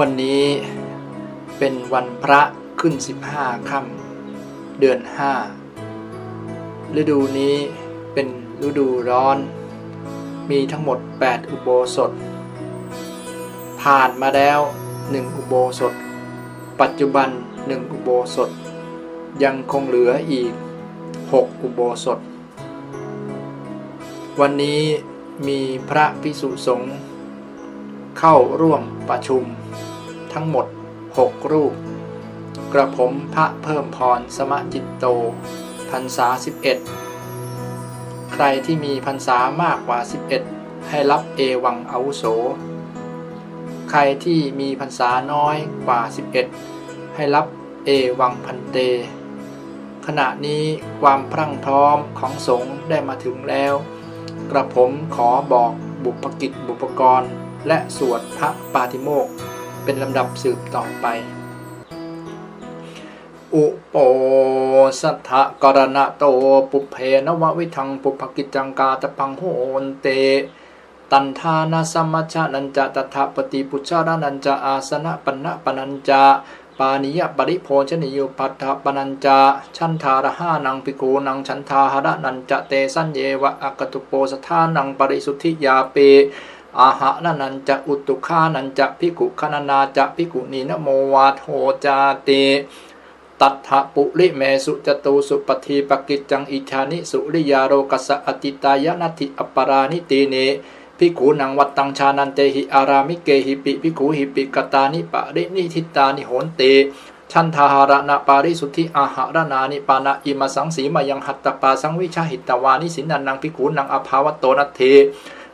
วันนี้เป็นวันพระขึ้น15 ค่ำเดือน5ฤดูนี้เป็นฤดูร้อนมีทั้งหมด8อุโบสถผ่านมาแล้ว1อุโบสถปัจจุบัน1อุโบสถยังคงเหลืออีก6อุโบสถวันนี้มีพระภิกษุสงฆ์เข้าร่วมประชุมทั้งหมด6รูปกระผมพระเพิ่มพรสมจิตโตพรรษา11ใครที่มีพรรษามากกว่า11ให้รับเอวังอาวุโสใครที่มีพรรษาน้อยกว่า11ให้รับเอวังพันเตขณะนี้ความพรั่งพร้อมของสงฆ์ได้มาถึงแล้วกระผมขอบอกบุพกิจบุพกรและสวดพระปาติโมกข์เป็นลำดับสืบต่อไปอุโปสัทธกรณะโตปุเพนววิทังปุพกิจจังกาตพังโหนเตตันทานาสัมมัชฌะนันจะตถาปฏิปุชฌานันจะอาสนะปันนะปนัญจะปานิยปริโภชนิโยปัฏฐปนัญจะชันทารหานังภิกขุนังฉันทาหะนันจะเตสัญเยวะอกตุโปสทานังปริสุทธิยาเปอาหะนันจะอุตุฆานันจะภิกขุคณนาจะภิกขุนีนโมวาโทจาเตตัทธปุริเมสุจตุสุปฏิปกิจจังอิชานิสุริยาโรกัสสะอติตายะนัตถิอปรานิตีเนภิกขุนังวัตตังชานันเตหิอารามิเกหิปิภิกขุหิปิกตานิปะรินิทิตานิโหนเตชันทาหาระนะปาริสุทธิอาหารนานิปานะอิมาสังสีมายังหัตตปาสังวิชาหิตวานิสินันนังภิกขุนังอภาวโตนัตเถ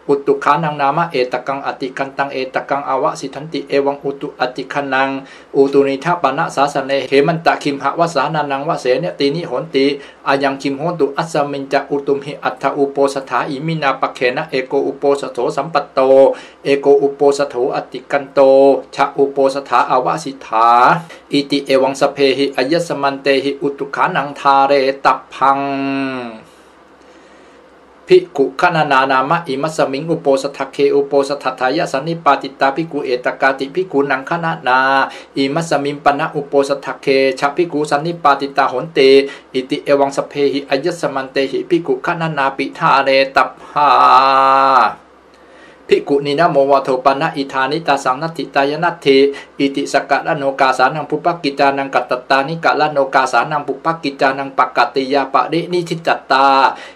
อุตุขานังนามะเอตกังอติคันตังเอตกังอวสิทันติเอวังอุตุอติคันนังอุตุนิทัปปนะสาสเนเหมันตะคิมหะวสานานังวเสเนตินิโหนติอายังคิมโหตุอัสสมินจะอุตุมหิอัตถอุโปสถาอิมินาปะเขนะเอโกอุโปสโถสัมปัตโตเอโกอุโปสโถอติกันโตชะอุโปสถาอวสิทาอิติเอวังสเพหิอายสมันเตหิอุตุขานังทาเรตัพพังภิกขุขณานามะอิมัสมิงอุโปสถเคอุโปสถทายะสันนิปาติตาภิกขุเอตกาติภิกขุนังขณนาอิมัสมิงปนะอุโปสถเคชะภิกขุสันนิปาติตาโหนเตอิติเอวังสเพหิอายสมันเตหิภิกขุขณนาปิทาเรตัพหาภิกขุนีนะโมวะโทปนะอิธานิตาสังนัตถิตายนัตถิอิติสกะละโนกาสานังปุปกิจานังกัตตตานิกะละโนกาสานังปุปกิจานังปกติยาปะรินิทิจัตตา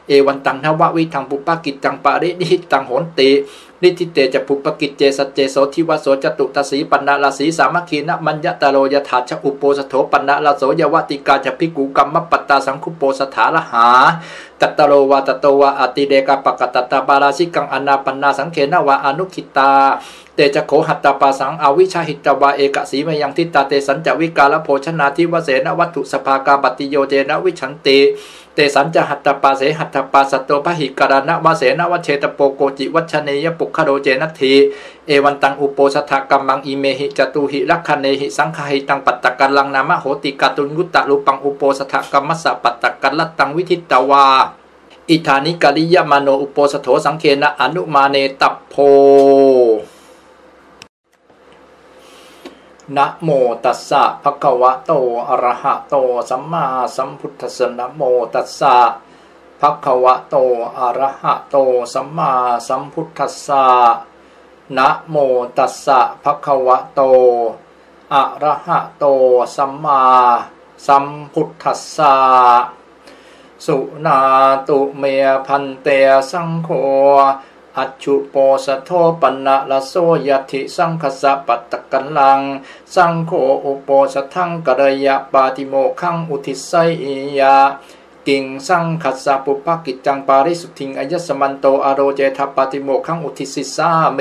เอวันตังนววิทังปุปกิจจังปะรินิทิตังโหนตินิทิเตจะปุปกิจเจสัจเจโสทิวโสจตุตสีปันนาลาสีสามัคคีนะมัญญตโรยถาชอุปโปสโถปันนาลาโสยวติกาจะภิกขุกัมมปตตาสังคุโปสถาละหาตัตโรวาตโตวาอติเดกาปกตตาบาราชิกังอนาปันนาสังเขนะวาอนุขิตาเตจะโขหัตตปาสังอวิชาหิตวาเอกสีมยังทิตาเตสัญจวิกาลโภชนาทิวเสนวัตถุสภากาบัติโยเจนะวิชันติเตสัญจหัตตปาเสหัตตปาสัตโตพหิการณะวเสนวัชเชตโปโกจิวัชเนยปุคโรเจนัตถีเอวันตังอุโปสถกัมมังอิเมหิจตุหิลักขเนหิสังขหิตังปัตตกัลลังนามะโหติกาตุญุตตะรูปังอุโปสถกัมมัสสะปัตตกัลลัตตังวิทิตวาอิธานิกาลิยมโนอุโปสโถสังเขนะอนุมาเนตัพโพนะโมตัสสะภะคะวะโตอะระหะโตสัมมาสัมพุทธัสสะนะโมตัสสะภะคะวะโตอะระหะโตสัมมาสัมพุทธัสสะนะโมตัสสะภะคะวะโตอะระหะโตสัมมาสัมพุทธัสสะสุนาตุเมพันเตสังโฆอัจฉุโปสโทปันนะละโสยติสังคสะปัตตกัลลังสังโฆอุโปสทังกะระยะปาติโมขังอุทิไสยะกิงสังคัสสะปุปกิจจังปาริสุทธิงอายสมันโตอโรเจทปาติโมขังอุทิสิสาเม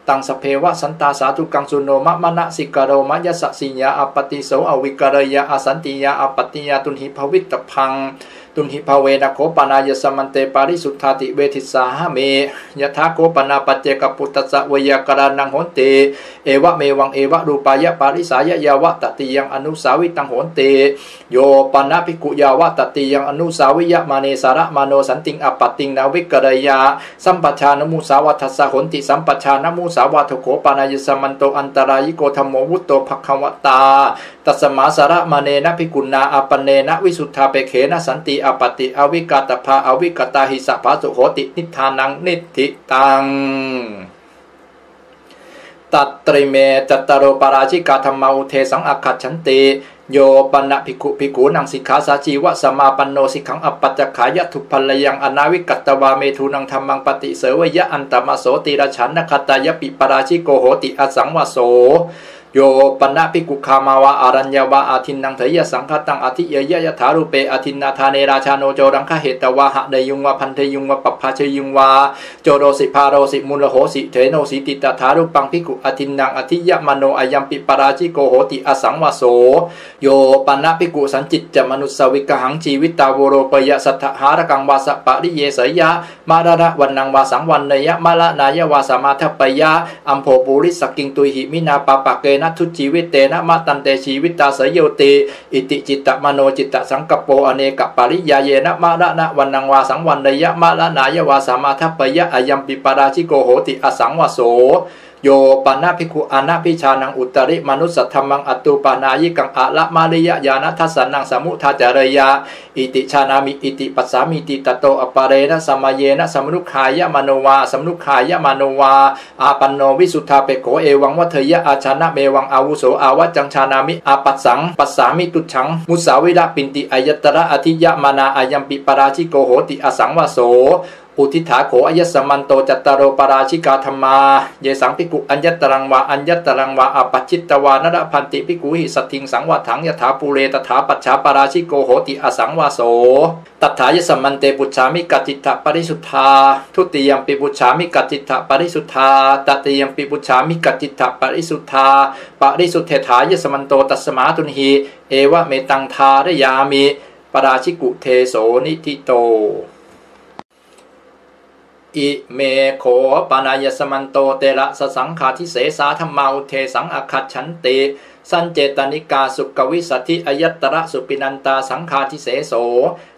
ตังสเพวะสันตาสาธุกังสุโนมะมะนะสิกโรมะยะสะสิญญาอปติโสอวิกรยะอสันติยาอปติยาตุนหิภวิตตพังตุ ตุนหิภาเวนะโคปนายสมันเตปาริสุทธาติเวทิสาหะเมยะถาโคปนาปัจเจกปุตตะสะเวยากรานังโหนเตเอวะเมวังเอวะรูปายะปาริสายะยาวะตติยังอนุสาวิตังโหนเตโยปนะภิกขุยาวะตติยังอนุสาวิยะมาเนสาระมาโนสันติงอปัตติงนาวิกรยาสัมปชานมุสาวัทสะโหนติสัมปชานมุสาวัทโขปนายสมันโตอันตรายิโกธัมโมวุตโตภควตตาตัสมาสาระมาเนนะภิกขุนาอปเนนะวิสุทธาเปเขนะสันติอปติอวิกาตภาอวิกตาหิสะภาสุโหตินิทานังนิธิตังตัตตริเมจัตตโรปาราชิกาธรรมาอุเทสังอัคคัจฉันติโยปันนะภิกขุภิกขุนังสิกขาสาจีวะสมาปันโนสิกขังอปัจจขายะทุพพลยังอนาวิกัตตวาเมทุนังธรรมังปฏิเสวยะอันตมโสติรฉันนคตายะปิปาราชิโกโหติอสังวโสโยปนะภิกขุคามาวะอารัญญาวะอาทินนังเถยสังฆตังอธิเยยะยะถารูเปอทินนาธาเนราชาโนโจรังคเหตวะหะเดยุงวะพันเทยุงวะปัปภาเชยุงวะโจโรสิพาโรสิมุลโหสิเถโนสิติตถารูปังภิกขุอทินนังอธิยะมโนอายัมปิปาราชิโกโหติอสังวโสโยปนะภิกขุสันจิตจะมนุสวิกหังชีวิตาวโรปยะสัทธหารกังวาสปะริเยสยะมาระวันนังวาสังวันเนยะมาละนายะวาสมาทัปปยะอัมโภปุริสกิงตุหิมินาปะปะเกนะทุชีวิตเตนะมะตันเตชีวิตาสยโยติอิติจิตตมโนจิตตสังกัปโปอเนกปาริยาเยนะมะระนะวันนังวาสังวันเนยะมะละนายะวาสมาทัปปยะอายัมปิปาราชิโกโหติอสังวโสโยปนะภิกขุอานะพิชานังอุตริมนุสสัทธมังอตุปานายิกังอะละมาริยะญาณทัสสนังสมุทาจารยาอิติชานามิอิติปัสสามิติตโตอปาเรนะสัมมาเยนะสมนุขายะมโนวาสมนุขายะมโนวาอาปันโนวิสุทธาเปโขเอวังวัฏเยะอาชนะเมวังอาวุโสอาวัจจังชานามิอาปัสสังปัสสามิตุฉังมุสาวิระปินติอายตระอธิยะมานาอายัมปิปาราชิโกโหติอสังวโสอุทิถาโขอายสมันโตจัตตารโรปาราชิกาธรรมาเยสังภิกขุอัญญตรังวาอัญญตรังวาอปัจจิตตวานระพันติภิกขุหิสัตถิงสังวถังยถาปูเรตถาปัจฉาปาราชิโกโหติอสังวาโสตัถายสมันเตปุจฉามิกัจจิตถปริสุทธาทุติยมปิปุจฉามิกัจจิตถปริสุทธาตติยมปิปุจฉามิกัจจิตถปริสุทธาปริสุทธถายสมันโตตัสมาตุนหิเอวะเมตังทารยามิปาราชิกุเทโสนิทิโตอิเมโขปานายสมันโตเตระสสังขาทิเสสาธรรมาอุเทสังอคัจฉันติสันเจตนิกาสุกวิสัทธิอยัตตระสุปินันตาสังขาทิเสโส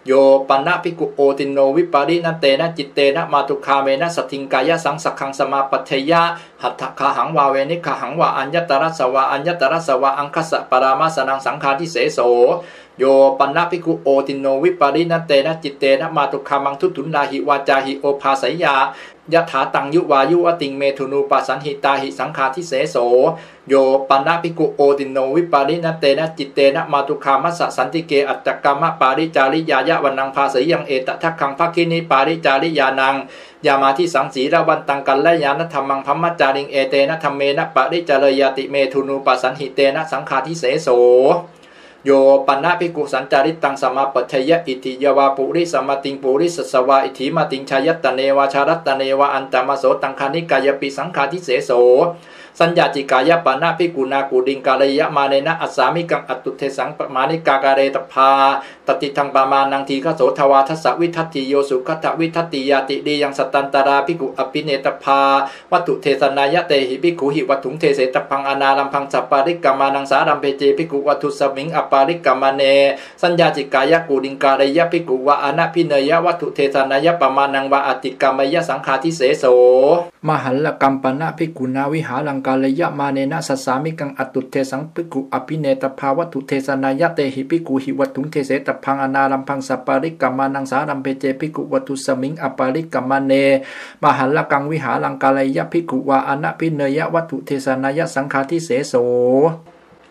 โยปนะภิกขุโอติโนวิปารินันเตนะจิตเตนะมาตุคาเมนะสัทธิงกายะสังสักขังสมาปัฏยะหัตถคาหังวาเวนิคหังวาอัญญตระสวะอัญญตระสวะอังคสะปรามาสนังสังขาทิเสโสโยปันนะภิกขุโอติโนวิปารินันเตนะจิตเตนะมาตุคามังทุตุนลาหิวาจาหิโอภาสยายะถาตังยุวายุวติงเมถุนูปัสสันหิตาหิสังขาทิเสโสโยปันนะภิกขุโอติโนวิปารินันเตนะจิตเตนะมาตุคามัสสะสันติเกอัตตกรรมปาริจาริยายะวันนังภาสยังเอตทัคคังภคินิปาริจาริยานังยามาที่สังสีระวันตังกันและยานธรรมังพัมมัจจาริงเอเตนะธรรมเมนะปาริจารยติเมถุนูปัสสันหิเตนะสังขาทิเสโสโยปันนะภิกขุสัญจาริตังสมาปัฏฐยะอิทิยวาปุริสมติงปุริสสวาอิทิมาติงชายัตตเนวาชารัตตเนวาอันตมโสตังคานิกายปิสังขาทิเสโสสัญญาจิกายะปานะภิกขุนากูดิงกาลยะมาเนนะอัสสามิกังอัตตุเทสังปมานิกากาเรตภาตติทังปามานังทีฆโสทวาทัสสวิทัตติโยสุขตวิทัตติยาติดียังสตันตาราภิกขุอภิเนตภาวัตถุเทสนายะเตหิภิกขุหิวัตถุเทเสตพังอนารัมพังสัปปาริกามานังสารัมเพเจภิกขุวัตถุสมิงอปาริกามเนสัญญาจิกายะกูดิงกาลยะภิกขุวะอนะพิเนยะวัตถุเทสนายะปมานังวะอติกามยะสังขาทิเสโสมหัลลกัมปนะภิกขุนาวิหารังกาลยะมาเนนะสัสสามิกังอัตตุเทสังภิกขุอภิเนตภาวัตถุเทสนายะเตหิภิกขุหิวัตถุเทเสตพังอนารัมพังสัปปาริกามานังสารัมเพเจภิกขุวัตถุสมิงอปาริกามเนมหัลลกังวิหารังกาลยะภิกขุวะอนะพิเนยะวัตถุเทสนายะสังขาทิเสโส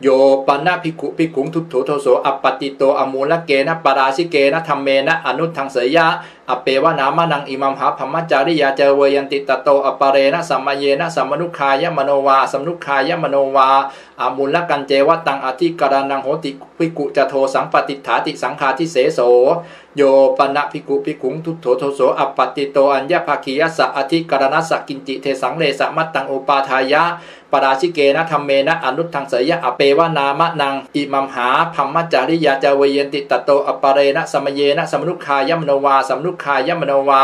โยปันนะภิกขุภิกขุทุตโถโทโสอปปติโตอมูลเกนะปราชิเกนะธรรมเมนะอนุทังเสยะ อเปวนามานังอิมัมหาพัมมัจจาริยาเจเวยันติตโตอปเรนะสัมมาเยนะสัมมนุขายมโนวาสัมนุขายมโนวาอามุลกันเจวตังอธิกรณังโหติภิกขุจะโทสังปติฐาติสังฆาทิเสโสโยปนะภิกขุภิกขุทุโถโทโสอปปติโตอัญญภาคียสะอธิกรณัสสกินจิเทสังเลสะมัตตังอุปาทายะปราชิเกนะธรรมเมนะอนุทังเสยะอเปวานามะนังอิมัมหาพัมมัจจาริยาจเวยันติตโตอปเรนะสัมเยนะสัมนุขายมโนวาสัมนุขายมโนวา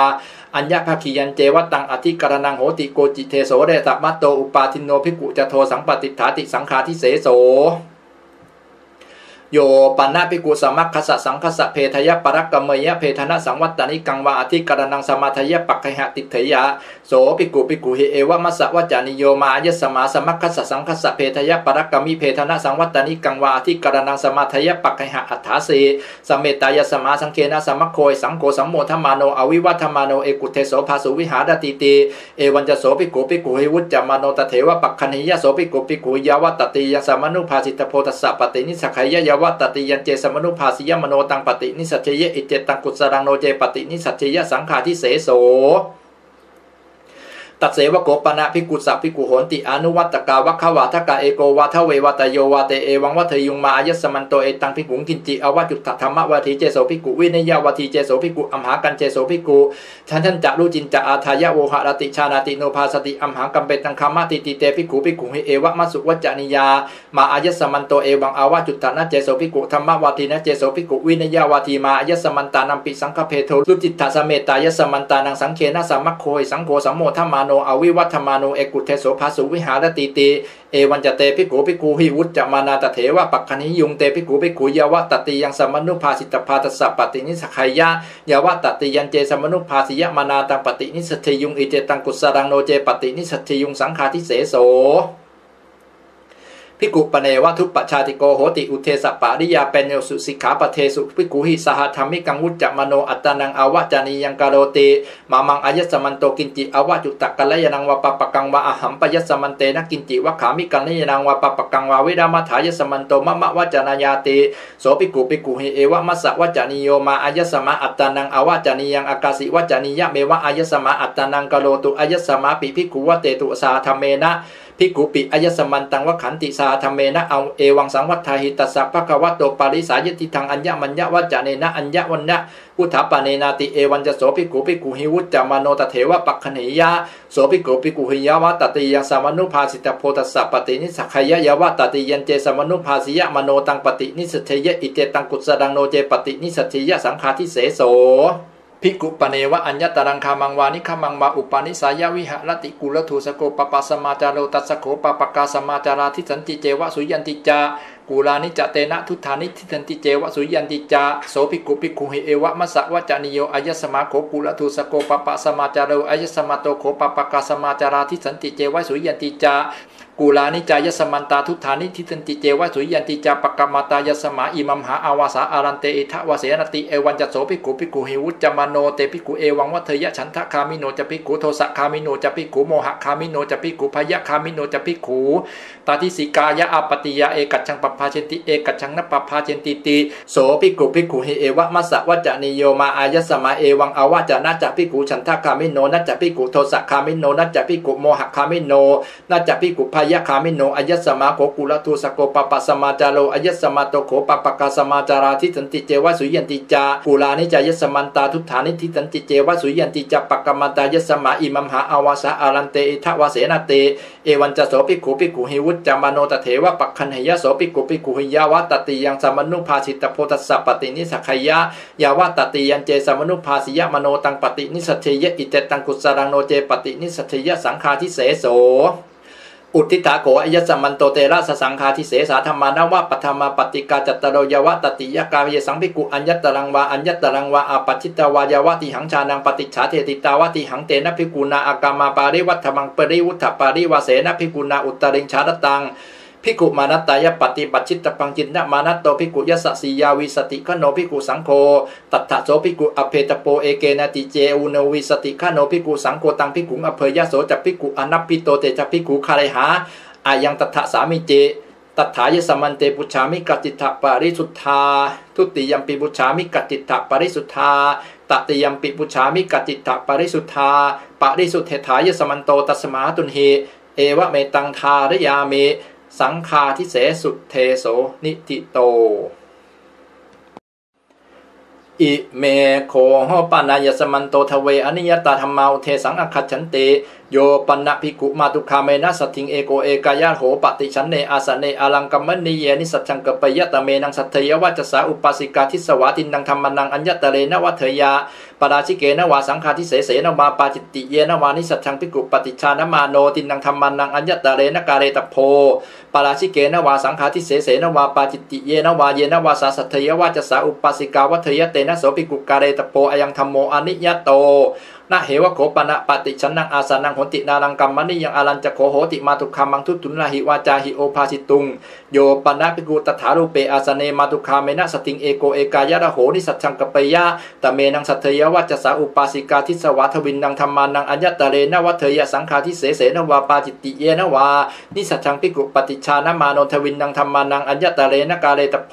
อัญญภาคียันเจวตังอธิกรณังโหติโกจิเทโสเดสะมัตโตอุปาทินโนภิกขุจะโทสังปติฐาติสังฆาทิเสโสโยปนะภิกขุสัมมัคคสะสังคสะเพทยปรักกเมยะเพทนะสังวัตตานิกังวาอธิกรณังสมาทยปักขหติเถยะโสภิกขุภิกขุหิเอวะมัสสะวจานิโยมาอายสมาสัมมัคคสะสังคสะเพทยปรักกมิเพทนะสังวัตตานิกังวาอธิกรณังสมาทยปักขหอัฏฐาสีสเมตายสมาสังเคนะสัมมัคโคยสังโฆสัมโมทมาโนอวิวัฒมาโนเอกุเทโสภาสุวิหารติติเอวันจะโสภิกขุภิกขุหิวุจจมโนตเถวะปักขณิยะโสภิกขุภิกขุยาวตติยังสมนุภาสิตโพธัสสะปฏินิสัขยะยาวตติยันเจสมนุภาสิยมโนตังปฏินิสัจเยอิเจตังกุศลังโนเจปฏินิสัจเยสังขาทิเสโสตัดเสวโกปนะภิกขุสัพภิกขุโหนติอนุวัตกาวัคควาทกาเอโกวาทเววัตโยวาเตเอวังวัตยุงมาอายสมันโตเอตังภิกขุกินจิอวจุตธรรมวัติเจโสภิกขุวินยวัติเจโสภิกขุอัมหากันเจโสภิกขุฉันทันจะรู้จินจะอาทายะโวหะรติชานาติโนภาสติอัมหากัมเปตังคามาติติเตภิกขุภิกขุหิเอวะมัสุวัจจานิยามาอายสมันโตเอวังอวจุตนะเจโสภิกขุธรรมวัตินะเจโสภิกขุวินยวัติมาอายสมันตานัมปิสังฆเพโทรุจิตตสเมตายสมันตานังสังเคนะสัมมัคโคยสังโฆสัมโมทมาโนอวิวัฒมาโนเอกุเทโสภาสุวิหารติติเอวันจะเตภิกขุภิกขุหิวุจจมานาตเถวะปักขณิยุงเตภิกขุภิกขุยาวตติยังสมนุภาสิตภาตัสสะปฏินิสัขยะยาวตติยันเจสมนุภาสิยมานาตังปฏินิสัทธิยุงอิเจตังกุศลังโนเจปฏินิสัทธิยุงสังฆาทิเสโสภิกขุปเนวะทุปปชาติโกโหติอุเทสปาริยาเปเนสุสิกขาปเทสุภิกขุหิสหธรรมิกังวุจจมโนอัตตนังอวจานียังกาโรติมามังอายสมันโตกินจิอวจุตตะกัลยนังวะปะปะกังวะอหัมปยัสมันเตนะกินจิวะขามิกัลยนังวะปะปะกังวะเวดามัถายสมันโตมะมะวจานายาติโสภิกขุภิกขุหิเอวะมัสสะวจานิโยมาอายสมะอัตตนังอวจานียังอากาสิวจานิยะเมวะอายสมะอัตตนังกาโรตุอายสมะปิภิกขุวะเตตุสาธรรมเมนะภิกขุปิอายสมันตังวะขันติสาธรรมเมนะเอาเอวังสังวัฏฐาหิตัสสะภะคะวะโตปาริสายติทังอัญญมัญญวัจจะเนนะอัญญวัญญะพุทธปาเนนาติเอวัญจะโสภิกขุภิกขุหิวุจจมโนตเถวะปักขณิยะโสภิกขุภิกขุหิยาวตติยังสมนุภาสิตโพธัสสะปฏินิสัขยะยาวตติยันเจสมนุภาสิยมโนตังปฏินิสัทธิยะอิเจตังกุศลังโนเจปฏินิสัทธิยะสังฆาทิเสโสภิกขุปเนวะอัญญตรังคามังวานิคมังวาอุปาณิสายวิหะรติกุลทูสโกปปะสมาจาโรตัสโขปปกาสมาจาราทิสันติเจวะสุยันติจากุลานิจเตนะทุธานิทิสันติเจวะสุยันติจาโสภิกขุภิกขุหิเอวะมัสสะวจานิโยอายสมาโขกุลทูสโกปปะสมาจาโรอายสมาโตโขปปกาสมาจาราทิสันติเจวะสุยันติจากุลานิจายสมันตาทุธานิทิสันติเจวะสุยันติจาปกมาตายสมาอิมัมหาอาวาสาอารันเตอิทะวะเสนติเอวันจะโสภิกขุภิกขุหิวุจจมโนเตภิกขุเอวังวัฏยะฉันทะคามิโนจะภิกขุโทสะคามิโนจะภิกขุโมหะคามิโนจะภิกขุพยะคามิโนจะภิกขุตาทิสิกายะอปติยะเอกัจฉังปภาเชติเอกัจฉังนปภาเชติติโสภิกขุภิกขุหิเอวะมัสสะวจานิโยมาอายสมาเอวังอวจานะจะภิกขุฉันทะคามิโนนัจจะภิกขุโทสะคามิโนนัจจะภิกขุโมหะคามิโนนัจจะภิกขุพยะคามิโนอายสมาโขกุลทูสโกปปะสมาจาโรอายสมาโตโขปปกาสมาจาราทิสันติเจวะสุยันติจากุลานิจายสมันตาทุธานิทิสันติเจวะสุยันติจาปกมตายสมาอิมัมหาอาวาสาอารันเตอิทะวะเสนเตเอวันจะโสภิกขุภิกขุหิวุจจมโนตเถวะปักขันหิยะโสภิกขุภิกขุหิยาวตติยังสมนุภาสิตโพธัสสะปฏินิสัขยะยาวตติยันเจสมนุภาสิยมโนตังปฏินิสัทธิยะอิเจตังกุศลังโนเจปฏินิสัทธิยะสังฆาทิเสโสอุทิตาโกอายสมันโตเตระสสังฆาทิเสสาธรรมานวะปัทมาปฏิกาจัตตโรยวตติยกาเยสังภิกขุอัญญตรังวาอัญญตรังวาอาปัจจิตวายาวติหังชานังปฏิฉาเทติตาวติหังเตนะภิกขุนาอากามาปาริวัฏมังปริวุฒปาริวาเสนะภิกขุนาอุตริงชาดตังภิกขุมานัตตายปฏิปัจฉิตปังจินนะมานัตโตภิกขุยสสียาวิสติขโนภิกขุสังโฆตัทธะโสภิกขุอเพตโปเอเกนะติเจอุโนวิสติขโนภิกขุสังโฆตังภิกขุอเพยโสจักภิกขุอนัปปิโตเตจักภิกขุคาเลหาอายังตัทธะสามิเจตัทธายสมันเตปุชามิกัจจิตถปาริสุทธาทุติยมปิปุชามิกัจจิตถปาริสุทธา ตติยัมปิปุชามิกัจจิตะปริสุทธาปริสุทธเถายสมันโตตัสมาตุนหิเอวะเมตังทารยามิสังฆาทิเสสุเทโสนิติโตอิเมโคปานายสมันโตทเวอนิยตาธรรมาอุเทสังอคัจฉันติโยปนะภิกขุมาตุคาเมนะสัตถิงเอโกเอกายะโหปฏิฉันเนอาสเนอาลังกัมมณีเยนิสัจจังกปยะตะเมนังสัทเทยวะจสาอุปาสิกาทิสวาตินังธรรมนังอัญญตะเลนะวัฏยาปราชิเกนะวาสังฆาทิเสเสนะวาปาจิตติเยนะวานิสัจจังภิกขุปฏิชานะมาโนตินังธรรมนังอัญญตะเลนะกาเรตโพปราชิเกนะวาสังฆาทิเสเสนะวาปาจิตติเยนะวาเยนะวาสาสัทเทยวะจสาอุปาสิกาวัฏยะเตนะโสภิกขุกาเรตโพอยังธัมโมอนิยโตนะเหวะโขปนะปฏิชันนังอาสานังโหตินารังกัมมณียังอารันจะโขโหติมาตุคามังทุตุนลาหิวาจาหิโอภาสิตุงโยปนะภิกขุตถารูเปอาสเนมาตุคาเมนะสติงเอโกเอกายะระโหนิสัจจังกปยะตะเมนังสัทเทยวะจสาอุปาสิกาทิสวาทวินนังธรรมานังอัญญตะเลนะวัฏยะสังฆาทิเสเสนะวาปาจิตติเยนะวานิสัจจังภิกขุปฏิชานะมาโนทวินนังธรรมานังอัญญตะเลนะกาเลตโพ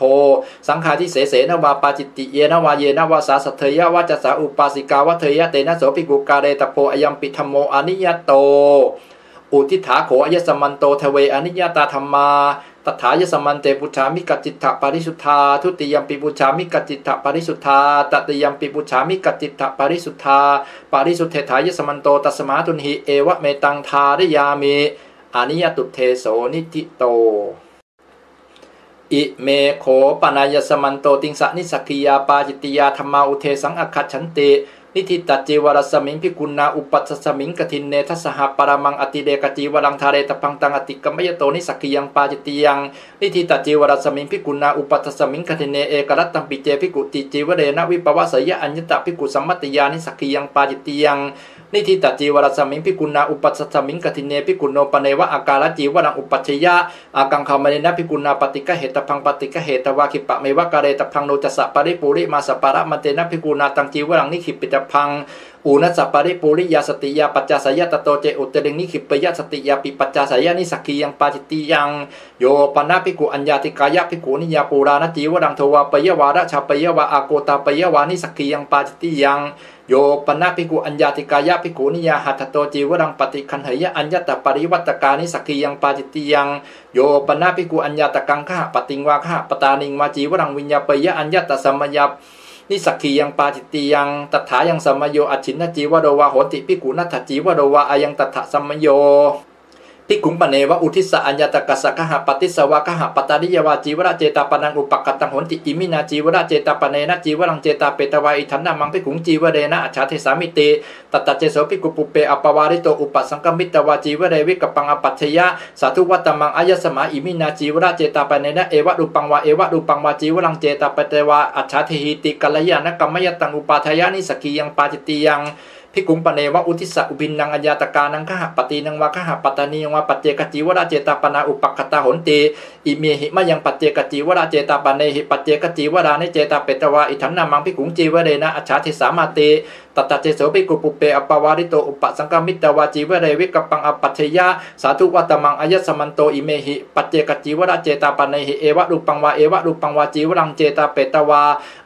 สังฆาทิเสเสนะวาปาจิตติเยนะวาเยนะวาสาสัทเทยวะจสาอุปาสิกาวัฏยะเตนะโสภิกขุกาเลตโพอยัมปิธัมโมอนิยโตอุทิถาโขอายสมันโตทเวอนิยตาธรรมาตถายสมันเตปุชามิกัจจิตถปริสุทธาทุติยัมปิปุชามิกัจจิตถปริสุทธาตติยัมปิปุชามิกัจจิตถปริสุทธาปริสุทธเถถายสมันโตตัสมาตุนหิเอวะเมตังทารยามิอนิยตุเทโสนิติโตอิเมโขปนายสมันโตติงสะนิสักขิยาปาจิตติยาธรรมาอุเทสังอคัจฉันตินิทิตัจจีวรสมิงพิกุณาอุปัสสมิงกทินเนทัสหปรมังอติเดกจีวรังทาเรตพังตังอติกัมมยโตนิสักขิยังปาจิตติยังนิทิตัจจีวรสมิงพิกุณาอุปัสสมิงกทินเนเอกรัตตัมปิเจพิกุติจีวเรนะวิปวสยะอัญญตะพิกุสัมมัตติยานิสักขิยังปาจิตติยังนิทิตัจจีวรสมิงพิกุณาอุปัสสมิงกทินเนพิกุโนปเนวะอากาลจีวรังอุปัชยะอากังคามเนนะพิกุณาปฏิกะเหตพังปฏิกะเหตวาคิปะเมวะกาเรตพังโนจัสสะปริปุริมาสปะระมันเตนะพิกุณาตังจีวรังนิขิปิตพังอุณสัปปาริปุริยาสติยาปัจจาสยตโตเจอุตเรงนิขิปยะสติยาปิปัจจาสยนิสักขียังปาจิตติยังโยปนะภิกขุอัญญาติกายะภิกขุนิยาปูรานะจีวรังโทวาปยวาระชาปยวาอาโกตาปยวานิสักขียังปาจิตติยังโยปนะภิกขุอัญญาติกายะภิกขุนิยาหัตถโตจีวรังปฏิคันเหยะอัญญตปริวัตกานิสักขียังปาจิตติยังโยปนะภิกขุอัญญาตกังขะปติงวาขะปตานิงมาจีวรังวิญญาปยะอัญญตสัมมยับนิสักขียังปาจิตติยังตถายังสัมมโยอชินนจีวโรวาโหติภิกขุนัตถจีวโรวาอายังตถะสัมมโยภิกขุปเนวะอุทิสะอัญญตกัสสะกหะปฏิสวะกหะปตานิยวาจีวระเจตาปนังอุปกัตตังโหติอิมินาจีวระเจตาปเนนะจีวรังเจตาเปตวาอิทันนามังภิกขุจีวเรนะอัจฉาเทสามิเตตัตตะเจโสภิกขุปุเปอปวาริโตอุปสังกมิตวาจีวเรวิกปังอปัจฉยะสาธุวัตตมังอายสมาอิมินาจีวระเจตาปเนนะเอวะรูปังวาเอวะรูปังวาจีวรังเจตาเปตวาอัจฉาเทหิติกัลยาณกัมมยตังอุปาทายานิสักขียังปาจิตติยังภิกขุปเนวะอุทิสะอุบินนังอัญญาตกานังขหปฏินังวะขหปตานียังวะปัจเจกจีวระเจตาปนาอุปกัตตาโหติอิเมหิมะยังปัจเจกจีวระเจตาปเนหิปัจเจกจีวรานิเจตาเปตวาอิทันนามังภิกขุจีวเรนะอัจฉาเทสามาเตตัตตะเจโสภิกขุปุเปอปวาริโตอุปสังกมิตวาจีวเรวิกปังอปัจฉยะสาธุวัตตมังอายสมันโตอิเมหิปัจเจกจีวระเจตาปเนหิเอวะรูปังวาเอวะรูปังวาจีวรังเจตาเปตวา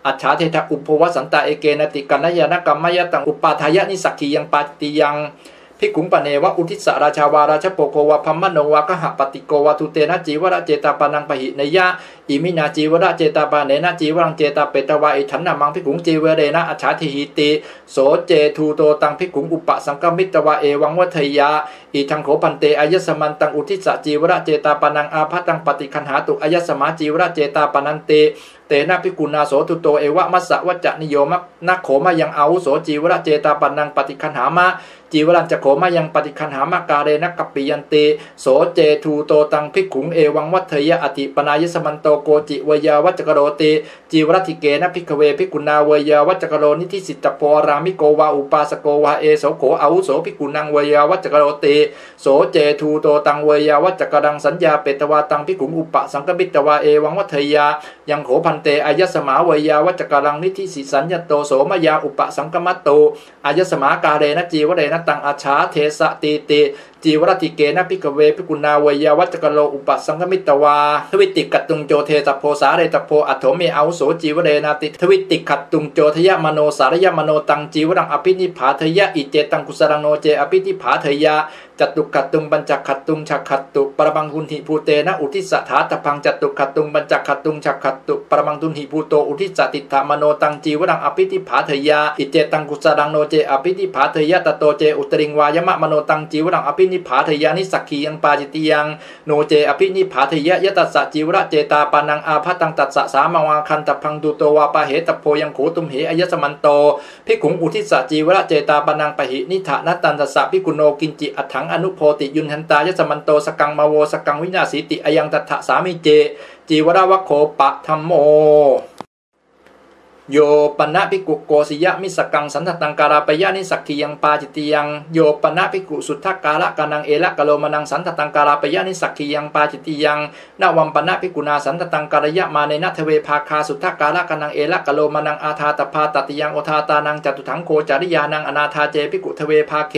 อัจฉาเททะอุปวสันตาเอเกนติกัลยาณกัมมยตังอุปาทายะนิสักขียังปาจิตติยังภิกขุปเนวะอุทิสะราชาวาราชโปโกวะพัมมโนวะกหปติโกวะทุเตนะจีวระเจตาปนังปหิเนยะอิมินาจีวระเจตาปเนนะจีวรังเจตาเปตวาอิทันนามังภิกขุจีวเรนะอัจฉาทิหิติโสเจทูโตตังภิกขุอุปสังกมิตวะเอวังวัฏยาอิทังโขพันเตอายสมันตังอุทิสะจีวระเจตาปนังอาภัตังปฏิคันหาตุอายสมาจีวระเจตาปนันเตเตนะภิกขุนาโสตุโตเอวะมัสสะวัจจะนิโยมะนักโขมายังอาวุโสจีวระเจตาปนังปฏิคันหามะจีวรังจะโขมายังปฏิคันหามะกาเรนะกัปปิยันเตโสเจทูโตตังภิกขุเอวังวัฏยะอติปนายสมันโตโกจิเวยาวัจกโรเตจีวรติเกนะภิกขเวภิกขุนาเวยาวัจกโรนิทิสิตตโพรามิโกวาอุปาสโกวาเอโสโขอาวุโสภิกขุนังเวยาวัจกโรเตโสเจทูโตตังเวยาวัจกรังสัญญาเปตวาตังภิกขุอุปสังกมิตวาเอวังวัฏยายังโขพันเตอายสมาเวยาวัจกรังนิทิสิสัญญโตโสมยาอุปสังกมัตโตอายสมากาเรนะจีวเรนะตังอาชาเทสะตีติ จีวรติเกนะภิกขเวภิกขุนาเวยาวัจกโลอุปสังคมิตวาทวิติกัตตุงโจเทตโพสาเรตโพอัตโถเมอาวุโสจีวเรนาติทวิติขัตตุงโจทยมโนสารยมโนตังจีวรังอภินิพาเทยะอิเจตังกุสรังโนเจอภินิพาเทยะจตุขัตตุงปัญจขัตตุงฉักขัตตุปรมังทุนหิภูเตนะอุทิสถาตพังจตุขัตตุงปัญจขัตตุงฉักขัตตุปรมังทุนหิภูโตอุทิสติถามโนตังจีวรังอภินิพาเทยะอิเจตังกุสรังโนเจอภินิพาเทยะตโตเจอุตริงวายมะมโนตังจีวรังอภินิพาเทยะนิสักขียังปาจิตยังโนเจอภินิพาเทยะยตัสสะจีวระเจตาปานังอาภัตังตัสสะสามวาคันตพังตุโตวาปะเหตโพยังโขตุมเหอายสมันโตภิกขุงอุทิสะจีวระเจตาปานังปะหินิถานัตตันตัสสะภิกขุโนกินจิอัฏฐังอนุโพติยุนหันตายสมันโตสกังมาโวสกังวินาสีติอายังตัทธะสามิเจจีวรวัคโคปะธัมโมโยปนะภิกขุโกสิยะมิสกังสันทตังการาปยะนิสักขียังปาจิตยังโยปนะภิกขุสุทธกาละกานังเอละกะโลมนังสันทตังการาปยะนิสักขียังปาจิตยังนาวัมปนะภิกขุนาสันทตังการยะมาเนนะเทเวภาคาสุทธกาละกานังเอละกะโลมนังอาทาตภาตติยังโอทาตานังจตุถังโคจาริยานังอนาธาเจภิกขุเทเวภาเค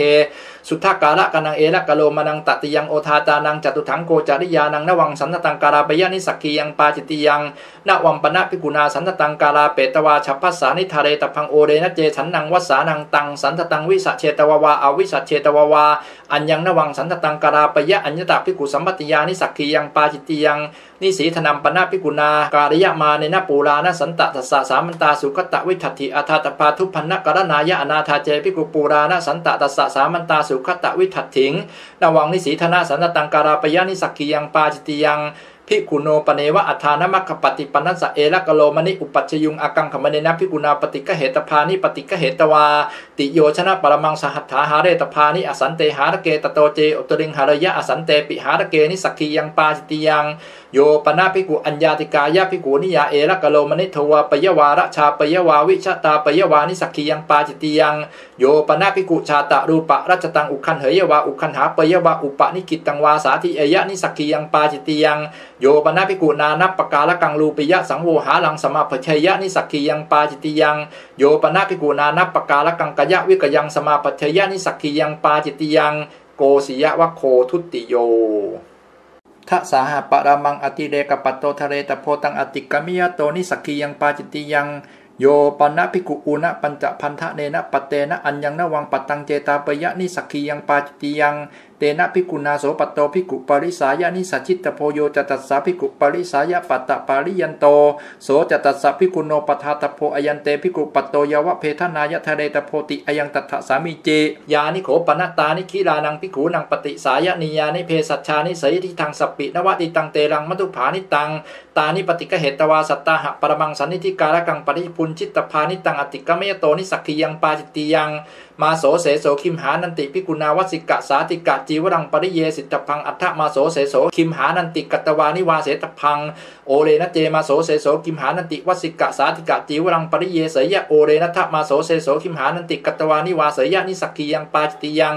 สุทธกาละกานังเอละกะโลมนังตติยังโอทาตานังจตุถังโคจาริยานังนวังสันทตังการาปยะนิสักขียังปาจิตยังนาวัมปนะภิกขุนาสันทตังการาเปตวาฉัพพสานิเรตพังโอเรนะเจฉันนังวัสสานังตังสันทตังวิสัชเชตววาอวิสัชเชตววาอัญยังนวังสันทตังการาปยะอัญญตาภิกขุสัมปติยานิสักขียังปาจิตยังนิสีธนัมปนะภิกขุนาการยะมาเนนะปูรานะสันตตัสสะสามันตาสุขตะวิทัตถิอาทาตปาทุพันนะกรณายะอนาธาเจภิกขุปูรานะสันตตัสสะสามันตาสุขตะวิทัตถิงนวังนิสีธนะสันตตังการาปยะนิสักขียังปาจิตยังภิกขุโนปเนวะอัฏฐานมัคคปฏิปันนัสสะเอละกะโลมณิอุปัชฌยุงอากังขมเนนะภิกขุนาปฏิกะเหตภานิปฏิกะเหตวาติโยชนะปรมังสหัตถาหาเรตภานิอสันเตหารเกตโตเจอุตริงหารยะอสันเตปิหารเกนิสักขียังปาจิตยังโยปนะภิกขุอัญญาติกายะภิกขุนิยาเอละกะโลมณิโทวาปยวาระชาปยวาวิชตาปยวานิสักขียังปาจิตยังโยปนะภิกขุชาตะรูปะรัชตังอุคันเหยวาอุคันหาปยวาอุปนิกิตตังวาสาธิเอยะนิสักขียังปาจิตยังโยปนะภิกขุนานัปปกาลกังลูปิยะสังโวหาลังสมาปชัยยะนิสักขียังปาจิตยังโยปนะภิกขุนานัปปกาลกังกยะวิกยังสมาปชัยยะนิสักขียังปาจิตยังโกสิยะวะโคทุติโยทัสสาหะปะรามังอติเรกปัตโตทะเรตโพตังอติกามิยะโตนิสักขียังปาจิตยังโยปนะภิกขุอุนะปัญจพันธะเนนะปเตนะอัญญังนวังปัตตังเจตาปยะนิสักขียังปาจิตยังเตนะภิกขุนาโสปัตโตภิกขุปริสายะนิสัจจิตโพโยจตัสสะภิกขุปริสายะปัตตปาริยันโตโสจตัสสะภิกขุโนปทาตโพอายันเตภิกขุปัตโตยวะเพทนายะทะเรตโพติอายังตัทธสามิเจยานิโขปนะตานิคีลานังภิกขุนังปฏิสายะนิยานิเพสัชชานิสยทิทังสัปปินวะติตังเตรังมัตุภานิตังตานิปฏิกะเหตวาสัตตาหะปรมังสันนิธิการกังปริพุนจิตตภานิตังอติกะเมยโตนิสักขียังปาจิตติยังมาโสเสโสคิมหานันติภิกขุนาวสิกะสาติกะจีวรังปริเยสิตพังอัฏฐมาโสเสโสคิมหานันติกัตตวานิวาเสตพังโอเรนะเจมาโสเสโสคิมหานันติวสิกะสาติกะจีวรังปริเยเสยะโอเรนะทะมาโสเสโสคิมหานันติกัตตวานิวาเสยะนิสักขียังปาจิตติยัง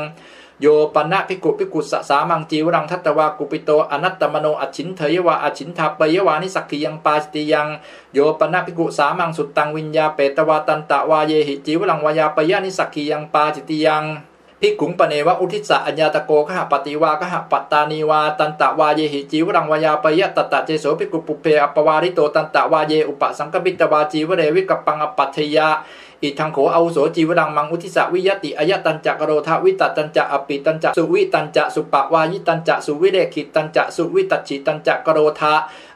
โยปนะภิกขุภิกขุสสามังจีวรังทัตตวากุปิโตอนัตตมโนอฉินเถยวาอฉินทาปยวานิสักขียังปาจิตยังโยปนะภิกขุสามังสุตตังวิญญาเปตวาตันตะวาเยหิจีวรังวายาปยานิสักขียังปาจิตยังภิกขุงปเนวะอุทิสะอัญญาตโกขหปฏิวาขหปัตตานีวาตันตะวาเยหิจีวรังวายาปยะตตะเจโสภิกขุปุเพอปวาริโตตันตะวาเยอุปสังกปิตวาจีวเรวิกัปปังอปัตถยะอิทังโขอาวุโสจีวรังมังอุทิสะวิยติอายตัญจะกโรทาวิตัตัญจะอปิตัญจะสุวิตัญจะสุปวายิตัญจะสุวิเรขิตัญจะสุวิตัจฉิตัญจะกโรทา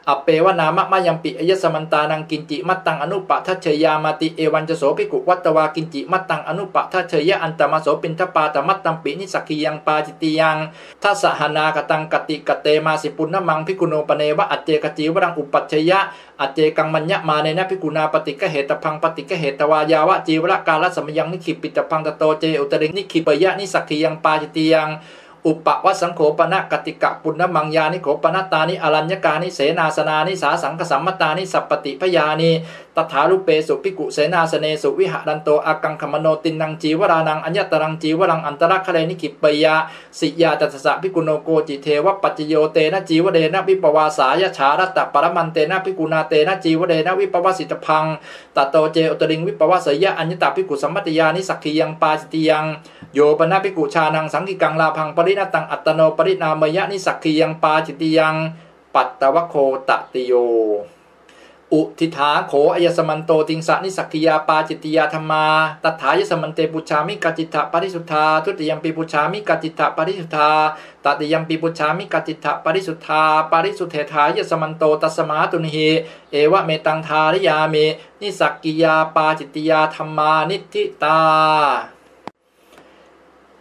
อเปวานามะมายัมปิอายสมันตานังกินจิมัตตังอนุปะทัชยามาติเอวันจะโสภิกขุวัตตวากินจิมัตตังอนุปะทัชยะอันตมาโสปินทปาตมัตตัมปินิสักขียังปาจิตยังทัสสหนากตังกติกเตมาสิปุณณมังภิกขุโนปเนวะอัจเจกจีวรังอุปัชยะอัจเจกังมัญญะมาเนนะภิกขุนาปฏิกะเหตพังปฏิกะเหตวายาวะจีวรกาลสมยังนิขิปิตพังตโตเจอุตริงนิขิปยะนิสักขียังปาจิตยังอุปวัสังโขปนะกติกะปุณณมังยานิโขปนะตานิอรัญญกานิเสนาสนานิสาสังคสัมมตานิสัปปติพยานิต ตถาลุเปสุภิกขุเสนาสเนสุวิหารันโตอากังคมโนตินังจีวรานังอัญญตรังจีวรังอันตรคะเลนิกิปยาสิยาตัสสะภิกขุโนโกจิเทวปัจจโยเตนะจีวเดนะวิปวาสายชารัตตปรมันเตนะภิกขุนาเตนะจีวเดนะวิปวสิตพังตโตเจอุตริงวิปวาสยะอัญญตภิกขุสัมมัตยานิสักขียังปาจิติยังโยปนะภิกขุชานังสังกิกังลาพังปริณตังอัตโนปรินามยะนิสักขียังปาจิติยังปัตตวโคตติโยอุทิฐาโขอายสมันโตติงสะนิสักขิยาปาจิตติยาธรรมาตถายสมันเตปุชามิกัจจิตถปริสุทธาทุติยมปีปุชามิกัจจิตถปริสุทธาตติยมปีปุชามิกัจจิตถปริสุทธาปริสุทธเถทายสมันโตตัสมาตุนิหิเอวะเมตังทาริยามินิสักขิยาปาจิตติยาธรรมานิทิตา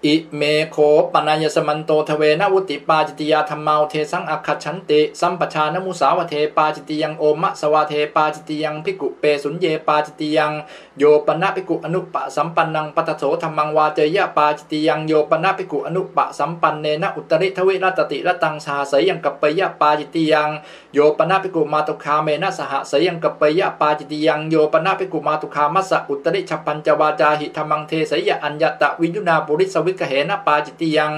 อิเมโคปนายสมันโตทเวนะวุติปาจิตติยาธรรมาเทสังอัคคชันติสัมปชานมุสาวเทปาจิตติยังโอมะสวาเทปาจิตติยังภิกขุเปสุญเยปาจิตติยังโยปนะภิกขุอนุปะสัมปันนังปัตโสธรรมังวาเจยะปาจิตติยังโยปนะภิกขุอนุปะสัมปันเนนะอุตริทวิรัตติรตังสหสยังกัปเปยะปาจิตติยังโยปนะภิกขุมาตุคาเมนะสหสยังกัปเปยะปาจิตติยังโยปนะภิกขุมาตุคามัสสะอุตริฉัพพัญจวาจาหิธรรมังเทสยะอัญญตะวิญญุนาปุริสวิกเหนะปาจิตติยัง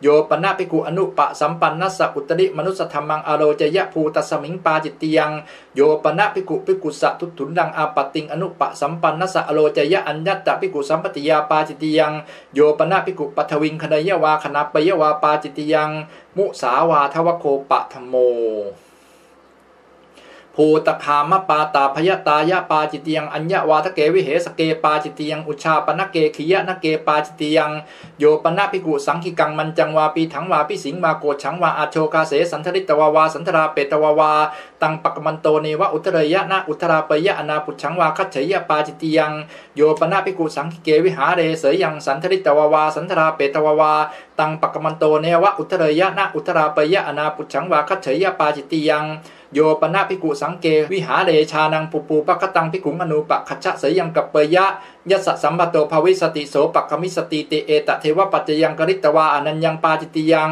โยปนะภิกขุอนุปะสัมปันนัสสะอุตริมนุสธรรมังอโลจยะภูตัสมิงปาจิตติยังโยปนะภิกขุสะทุตุนดังอาปติงอนุปะสัมปันนัสสะอโลจยะอัญญตะภิกขุสัมปติยาปาจิตติยังโยปนะภิกขุปัทวิงคณยวาคณปยวาปาจิตติยังมุสาวาทวโคปะธโมภูตคามปาตาพยตายะปาจิตติยังอัญญวาทะเกวิเหสเกปาจิตติยังอุชาปนะเกขิยะนะเกปาจิตติยังโยปนะภิกขุสังคิกังมันจังวาปีถังวาปิสิงมาโกชังวาอาโชกาเสสันทริตวาวาสันทราเปตวาวาตังปักมันโตเนวะอุตระยะนะอุตราปยะอนาปุชังวาคัจฉยะปาจิตติยังโยปนะภิกขุสังคิเกวิหาเรเสยยังสันทริตวาวาสันทราเปตวาวาตังปักมันโตเนวะอุตระยะนะอุตราปยะอนาปุชังวาคัจฉยะปาจิตติยังโยปนะภิกขุสังเกวิหาเรชานังปุปูปะกตังภิกขุอนุปะคัจฉะเสยังกัปเปยะยัสสะสัมปโตภวิสติโสปะคมิสติเตเอตเทวปัจจยังกริตวาอนัญญังปาจิตติยัง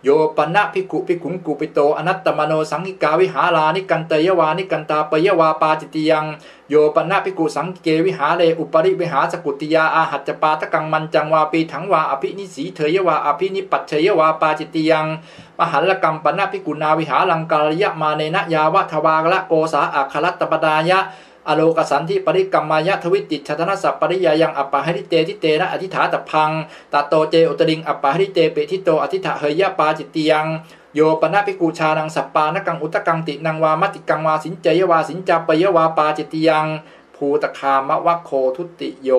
โยปนะภิกขุภิกขุกุปิโตอนัตตมโนสังกิกาวิหารานิกันเตยวานิกันตาปยวาปาจิตติยังโยปนะภิกขุสังเกวิหาเรอุปริวิหาสกุติยาอาหัจจปาทกังมันจังวาปีถังวาอภินิสีเถยวาอภินิปัจเฉยวาปาจิตติยังมหัลลกัมปนะภิกขุนาวิหารังกาลยะมาเนนะยาวะทวากละโกสาอัคคลัตตปดายะอโลกสันทิปริกรรมายะทวิติชตนะสัพปริยายังอัปปะหริเตทิเตนะอธิฐาตพังตโตเจอุตริงอัปปะหริเตเปทิโตอธิฐะเฮยะปาจิตติยังโยปนะภิกขุชานังสัปปานกังอุตกังตินังวามติกังวาสินเจยวาสินจาปยวาปาจิตติยังภูตคามะวะโคทุติโย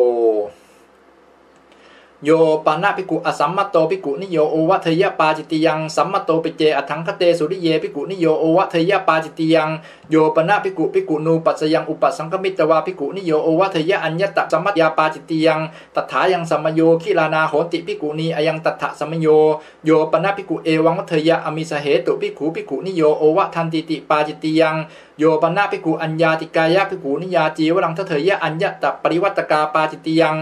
โยปนะภิกขุอสัมมโตภิกขุนิโยโอวัทยปาจิตติยังสัมมโตปิเจอถังคเตสุริเยภิกขุนิโยโอวัทยปาจิตติยังโยปนะภิกขุนูปัสสยังอุปสังคมิตวาภิกขุนิโยโอวัทยอัญญตสัมมัตยาปาจิตติยังตถายังสัมมโยคิลานาโหติภิกขุนีอยังตถะสัมมโยโยปนะภิกขุเอวังวัทยะอมิสเหตุภิกขุนิโยโอวะทันติติปาจิตติยังโยปนะภิกขุอัญญาติกายะภิกขุนิยาจีวรังทเถยะอัญญตปริวัตกาปาจิตติยัง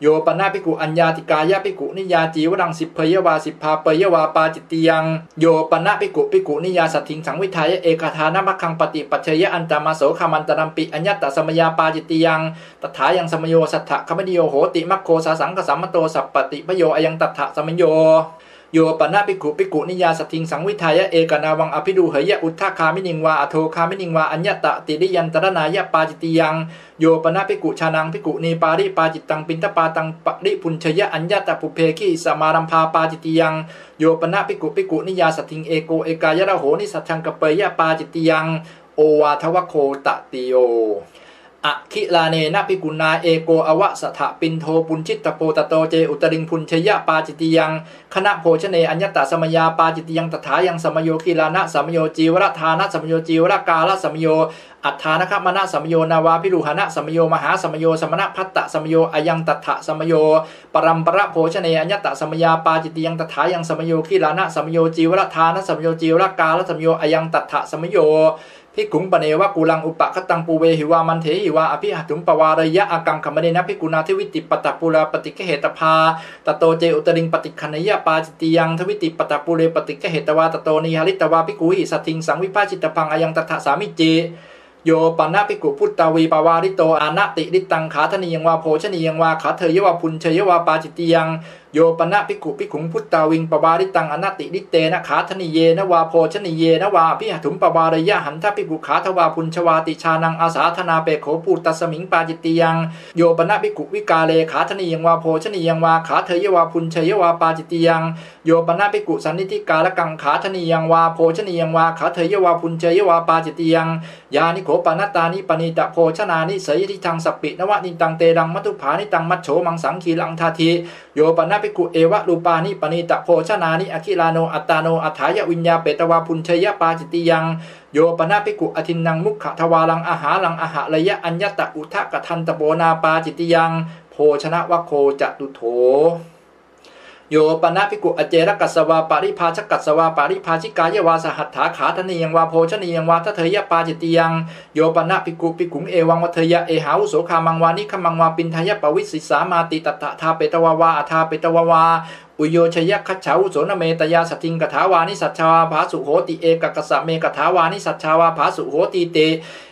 โยปนะภิกขุอัญญาติกายะภิกขุนิยาจีวรังสิเพยวาสิภาเปยวาปาจิตติยังโยปนะภิกขุนิยาสัตถิงสังวิทายะเอกทานะมัคคังปฏิปัจเชยะอันตมาโสขามันตรัมปิอัญญตสมยาปาจิตติยังตถายังสมโยสัทธะคมนิโยโหติมัคโคสาสังกสัมมโตสัพปติพโยอยังตถะสมโยโยปนะภิกขุนิยาสัตถิงสังวิทายะเอกนาวังอภิดูเหยะอุทธาคามินิงวาอโทคามินิงวาอัญญตติริยันตรนายะปาจิตติยังโยปนะภิกขุชานังภิกขุนีปาริปาจิตตังปินตปาตังปริพุญชยะอัญญตปุเพขิสมารัมภาปาจิตติยังโยปนะภิกขุนิยาสัตถิงเอโกเอกายะระโหนิสัจฉังกเปยะปาจิตติยังโอวาทวโคตติโยอคิลาเนนะภิกขุนาเอโกอวะสถะปินโทปุญชิตตโปตโตเจอุตริงพุญชยะปาจิตติยังคณะโภชเนอัญญตสมยาปาจิตติยังตถายังสมโยคิลานะสมโยจีวรทานะสมโยจีวรกาลสมโยอัฏฐานะคมนะสมโยนาวาพิรุหนะสมโยมหาสมโยสมณพัตตสมโยอยังตถะสมโยปรัมประโภชเนอัญญตสมยาปาจิตติยังตถายังสมโยคิลานะสมโยจีวรทานะสมโยจีวรกาลสมโยอยังตถะสมโยภิกขุงปเนวะกุลังอุปคตังปูเวหิวามันเถหิวาอภิหัตุมปวารยะอากังขมเนนะภิกขุนาทิวิติปตปุระปฏิกเหตภาตโตเจอุตริงปฏิคันยะปาจิตติยังทวิติปตปุเรปฏิกเหตวาตโตนิหริตวาภิกขุหิสัตถิงสังวิภาชิตพังอายังตถะสามิจิ โยปนะภิกขุพุทธาวีปวาริโตอานะติริตังขาธนียังวาโภชนียังวาขาเทยวาพุญเชยวาปาจิตติยังโยปนะภิกขุภิกขุพุทธาวิงปวาริตังอนัตติริเตนะขาธนีเยนะวาโภชนีเยนะวาพิหถุมปวารยะหันทภิกขุขาทวาพุญชวาติชานังอาสาธนาเปโขปูตัสมิงปาจิตติยังโยปนะภิกขุวิกาเลขาธนียังวาโภชนียังวาขาเทยวาพุญเชยวาปาจิตติยังโยปนะภิกขุสันนิธิกาลกังขาธนียังวาโภชนียังวาขาเทยวาพุญเชยวาปาจิตติยังยานิโขปนัตตานิปณิตะโภชนานิเสยทิทังสัปปินวะนิตังเตดังมัตุภานิตังมัชโฉมังสังคีลังทาทิโยปนะภิกขุเอวะรูปานิปณิตะโภชนานิอคิลาโนอัตตาโนอัฏฐายวิญญาเปตวาพุญเชยปาจิตติยังโยปนะภิกขุอทินนังมุขทวารังอาหารังอาหะระยะอัญญตะอุทะกทันตโปนาปาจิตติยังโภชนะวะโคจตุโถโยปนะภิกขุอเจรกัสสวาปริภาชกัสสวาปริภาชิกายวาสหัตถาขาธนียังวาโภชนียังวาทเทยปาจิตติยังโยปนะภิกขุภิกขุเอวังวัทยะเอหาวุโสคามังวานิขมังวาปินทายปวิสิสามาติตถะทาเปตวาวาอาทาเปตวาวาอุโยชยคัจฉาวุโสนเมตยาสติงกถาวานิสัจชาวาภาสุโหติเอกกัสสะเมกถาวานิสัจชาวาภาสุโหติเต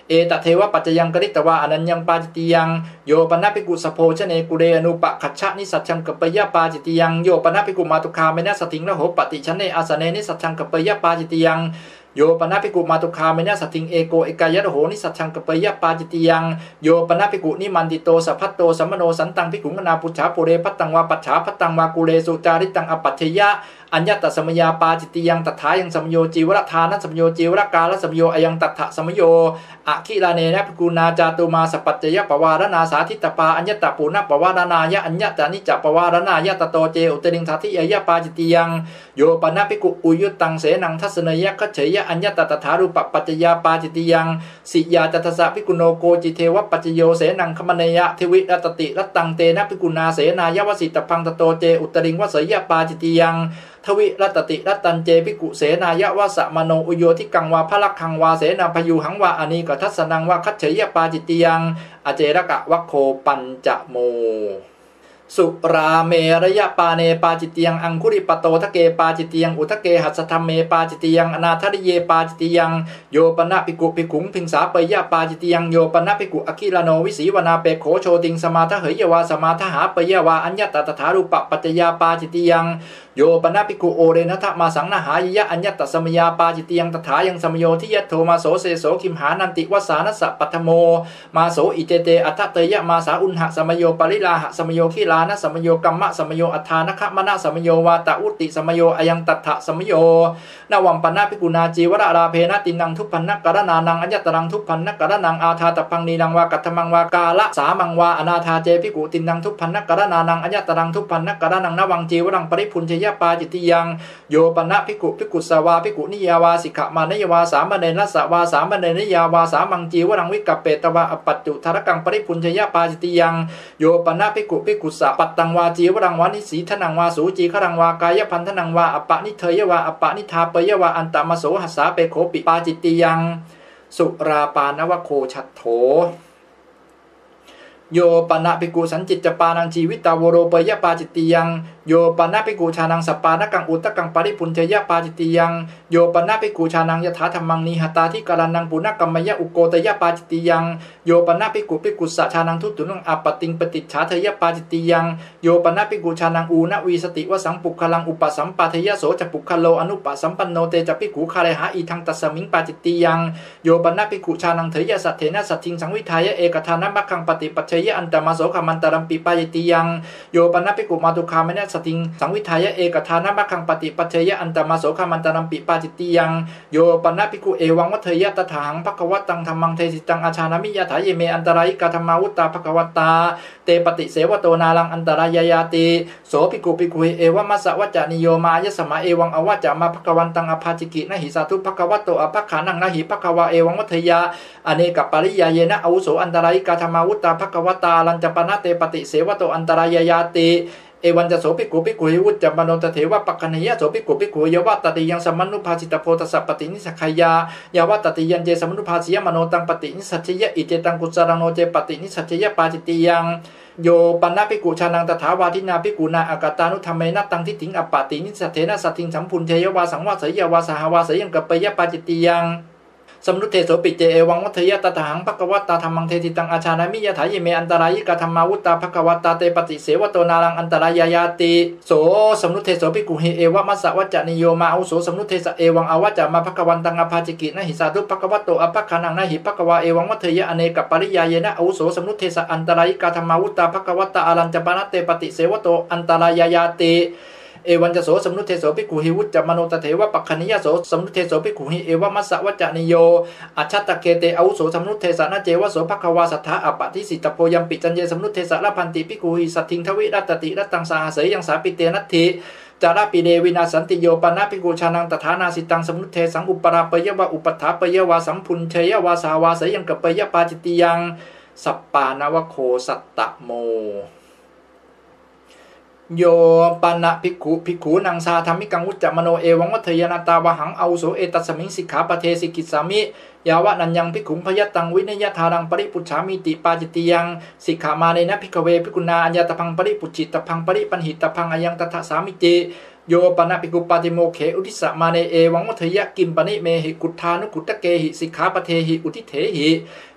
เอตเทวปัจจยังกริตวาอนัญญังปาจิตติยังโยปนะภิกขุสโภชเนกุเรอนุปะคัจฉะนิสัจฉังกัปปยปาจิตติยังโยปนะภิกขุมาตุคาเมนะสติงละโหปฏิชเนอาสเนนิสัจฉังกัปปยปาจิตติยังโยปนะภิกขุมาตุคาเมนะสติงเอโกเอกายะโหนิสัจฉังกัปปยปาจิตติยังโยปนะภิกขุนิมันติโตสัพพตโตสัมมโนสันตังภิกขุมนาปุจฉาปุเรพัตตังวาปัจฉาพัตตังวากุเรสุจาริตังอปัจฉยะอัญญตสมยาปาจิตติยังตถายังสมโยจีวรทานัสมโยจีวรกาลสมโยอยังตถะสมโยอะคิลาเนนะภิกขุนาจาตุมาสปัจจยปวารณาสาธิตปาอัญญตปูนะปวารณายะอัญญตานิจปวารณายะตโตเจอุตริงทัติยะปาจิตติยังโยปนะภิกขุอุยุตตังเสนังทัสเนยะคัจเฉยะอัญญตตถารูปปัจจยาปาจิตติยังสิยาจัตสะภิกขุโนโกจิเทวปัจจโยเสนังคมเนยะเทวิรัตติรัตตังเตนะภิกขุนาเสนายะวสิตพังตโตเจอุตริงวเสยะปาจิตติยังทวิรัตติรัตตันเจภิกขุเสนายะวะสะมโนอุโยทิกังวาพลักขังวาเสนาพยุหังวาอนีกทัสสนังวาคัจเฉยปาจิตติยังอเจรกะวัคโคปัญจโมสุราเมระยะปาเนปาจิตติยังอังคุริปโตทะเกปาจิตติยังอุทะเกหัสธรรมเมปาจิตติยังอนาทริเยปาจิตติยังโยปนะภิกขุภิกขุงพิงสาเปยะปาจิตติยังโยปนะภิกขุอคิลาโนวิสีวนาเปโขโชติงสมาทะเหยวาสมาทหาเปยะวาอัญญตตถารูปปัจจยาปาจิตติยังโยปนะภิกขุโอเรนะทะมาสังนหายะอัญญตสมยาปาจิตติยังตถายังสมโยทิยะโทมาโสเสโสคิมหานันติวสานัสสะปัทโมมาโสอิเตเตอัทเตยะมาสาอุณหะสมโยปริลาหะสมโยคิลานะสมโยกัมมะสมโยอัฏฐานะคะมะนะสมโยวาตะอุติสมโยอยังตัทธะสมโยนวัมปนะภิกขุนาจีวราราเพนะตินังทุพพันนะกะระนานังอัญญตรังทุพพันนะกะระนังอาทาตพังนีนังวากัตถมังวากาละสามังวาอนาทาเจภิกขุตินังทุพพันนะกะระนานังอัญญตรังทุพพันนะกะระนังนวังจีวรังปริพุญเชยปาจิตติยังโยปนะภิกขุภิกขุสวาภิกขุนิยาวาสิกขมานยวาสามเณรนัสสวาสามเณรนิยาวาสามังจีวรังวิกัปเปตวะอปัจจุทารกังปริพุญเชยปาจิตติยังโยปนะภิกขุภิกขุสะปัตตังวาจีวรังวานิสีทนังวาสูจีขรังวากายพันธนังวาอปะนิเทยวาอปะนิทาเปยวาอันตมโสหัสสาเปโขปิปาจิตติยังสุราปานวโคชัตโถโยปนะภิกขุสันจิตจปานังชีวิตาวโรเปยปาจิตติยังโยปนะภิกขุชานังสปานะกังอุตกังปริปุญเชยปาจิตติยังโยปนะภิกขุชานังยถาธรรมังนิหตาทิกาลานังปุณกัมมยะอุโกตยปาจิตติยังโยปนะภิกขุภิกขุสะชานังทุตุนังอปติงปฏิฉาเทยปาจิตติยังโยปนะภิกขุชานังอูนะวีสติวสังปุคลังอุปสัมปะเทยโสจะปุคโลอนุปสัมปันโนเตจะภิกขุคาเรหะอีทังตัสมิงปาจิตติยังโยปนะภิกขุชานังเทยสัทเถนะสัทธิงสังวิทายะเอกทานะมัคคังปฏิปัจเชยอันตมโสมันตรัมปิปาจิตติยังโยปนะภิกขุมาตุคามเนสติงสังวิทายะเอกทานะมัคคังปฏิปัจเชยะอันตมโสขมันตรัมปิปาจิตติยังโยปนะภิกขุเอวังวัฏเทยะตถาหังภควตังธัมมังเทสิตังอาชานามิยะถายเมอันตรายิกาธรรมาวุตตาภควตาเตปฏิเสวโตนาลังอันตรายายาติโสภิกขุภิกขุเอวมัสสะวัจจนิโยมายะสมะเอวังอวัจจะมาภควันตังอภาจิกินะหิสาธุภควโตอภคานังนะหิภควะเอวังวัฏเทยะอเนกปริยาเยนะอาวุโสอันตรายิกาธรรมาวุตตาภควตาลัญจปนะเตปฏิเสวโตอันตรายายาติเอวันจะโสภิกขุภิกขุวุจจะมโนตเถวะปักขณียะโสภิกขุภิกขุยวะตติยังสมนุภาสิตโพตสัพปตินิสัคยายาวะตติยันเจสมนุภาสิยมโนตังปฏินิสัจยะอิเจตังกุศลังโนเจปฏินิสัจยะปาจิตติยังโยปนะภิกขุชานังตถาวาทินาภิกขุนาอากตานุธรรมเมนะตังทิฏฐิงอปปตินิสัทเถนะสัทธิงสัมพุนเทยวาสังวาเสยวาสหวาเสยังกัปเปยะปาจิตติยัง สมนุเทโสปิเจเอวังวัฏยะตถาหังภควตาธรรมังเทติตังอาชานามิยถายเมอันตรายิกาธรรมาวุตตาภควตาเตปฏิเสวโตนารังอันตรายายาติโสสมนุเทโสภิกขุเฮเอวะมัสสะวัจจนิโยมาอุโสสมนุเทสะเอวังอวัจจะมาภควันตังอภาจิกินะหิสาธุภควโตอภคานังนะหิภควาเอวังวัฏยะอเนกปริยายนะอุโสสมนุเทสะอันตรายิกาธรรมาวุตตาภควตาอารัญจปนะเตปฏิเสวโตอันตรายายาติเอวันจะโสสมนุเทโสภิกขุหิวุจจมโนตเถวะปัคคณิยโสสมนุเทโสภิกขุหิเอวะมัสสะวัจจนิโยอัจฉตะเกเตอาวุโสสมนุเทสะนะเจวะโสภควาสัทธาอปะทิสิตโพยัมปิจันเยสมนุเทสะละพันติภิกขุหิสัทธิงทวิรัตติรัตตังสาหเสยังสาปิเตนัตถิจาราปิเดวินาสันติโยปนะภิกขุชานังตถานาสิตังสมนุเทสังอุปราปยวะอุปถาปยวะสัมพุนเชยวาสาวาเสยังกปยปาจิติยังสัปปานวโคสัตตโมโยปนะภิกขุนังสาธรรมิกังวุจจมโนเอวังวัฏยนาตาวหังอาวุโสเอตัสมิงสิกขาปเทสิกิสามิยาวะนันยังภิกขุพยตังวินยธารังปริปุจฉามิติปาจิติยังสิกขามาเนนะภิกขเวภิกขุนาอัญญตพังปริปุจิตพังปริปัญหิตพังอายังตถาสามิติโยปนะภิกขุปาติโมเขอุทิสมาเนเอวังวัฏยะกิมปนิเมหิกุฏฐานุกุตตะเกหิสิกขาปเทหิอุทิเถหิ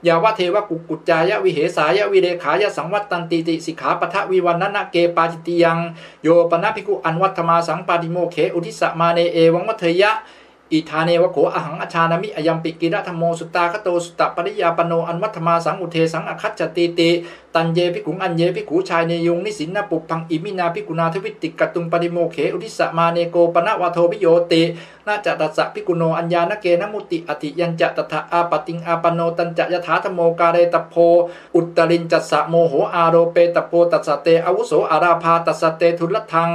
ยาวะเทวะกุกุจจายะวิเหสายะวิเรขายะสังวัตตันติติสิกขาปทะวิวันนะเกปาจิติยังโยปนะภิกขุอันวัตถมาสังปาติโมเขอุทิสมาเนเอวังวัฏยะอิธาเนวะโขอหังอชานามิอยัมปิกิระธรรมโมสุตตาคโตสุตตปริยาปโนอันวัฏมาสังอุเทสังอคัจจติติตันเยภิกขุอันเยภิกขุชายเนยุงนิสินนปุพังอิมินาภิกขุนาทวิติกตุงปริโมเขอุทิสมาเนโกปนะวะโทวิโยตินาจตัสสะภิกขุโนอัญญานเกนะมุติอติยัญจะตถาอาปติงอาปโนตัญจะยถาธโมกาเรตโพอุตตรินจัสสะโมโหอาโรเปตโพตัสสะเตอาวุโสอาราภาตัสสะเตทุลทัง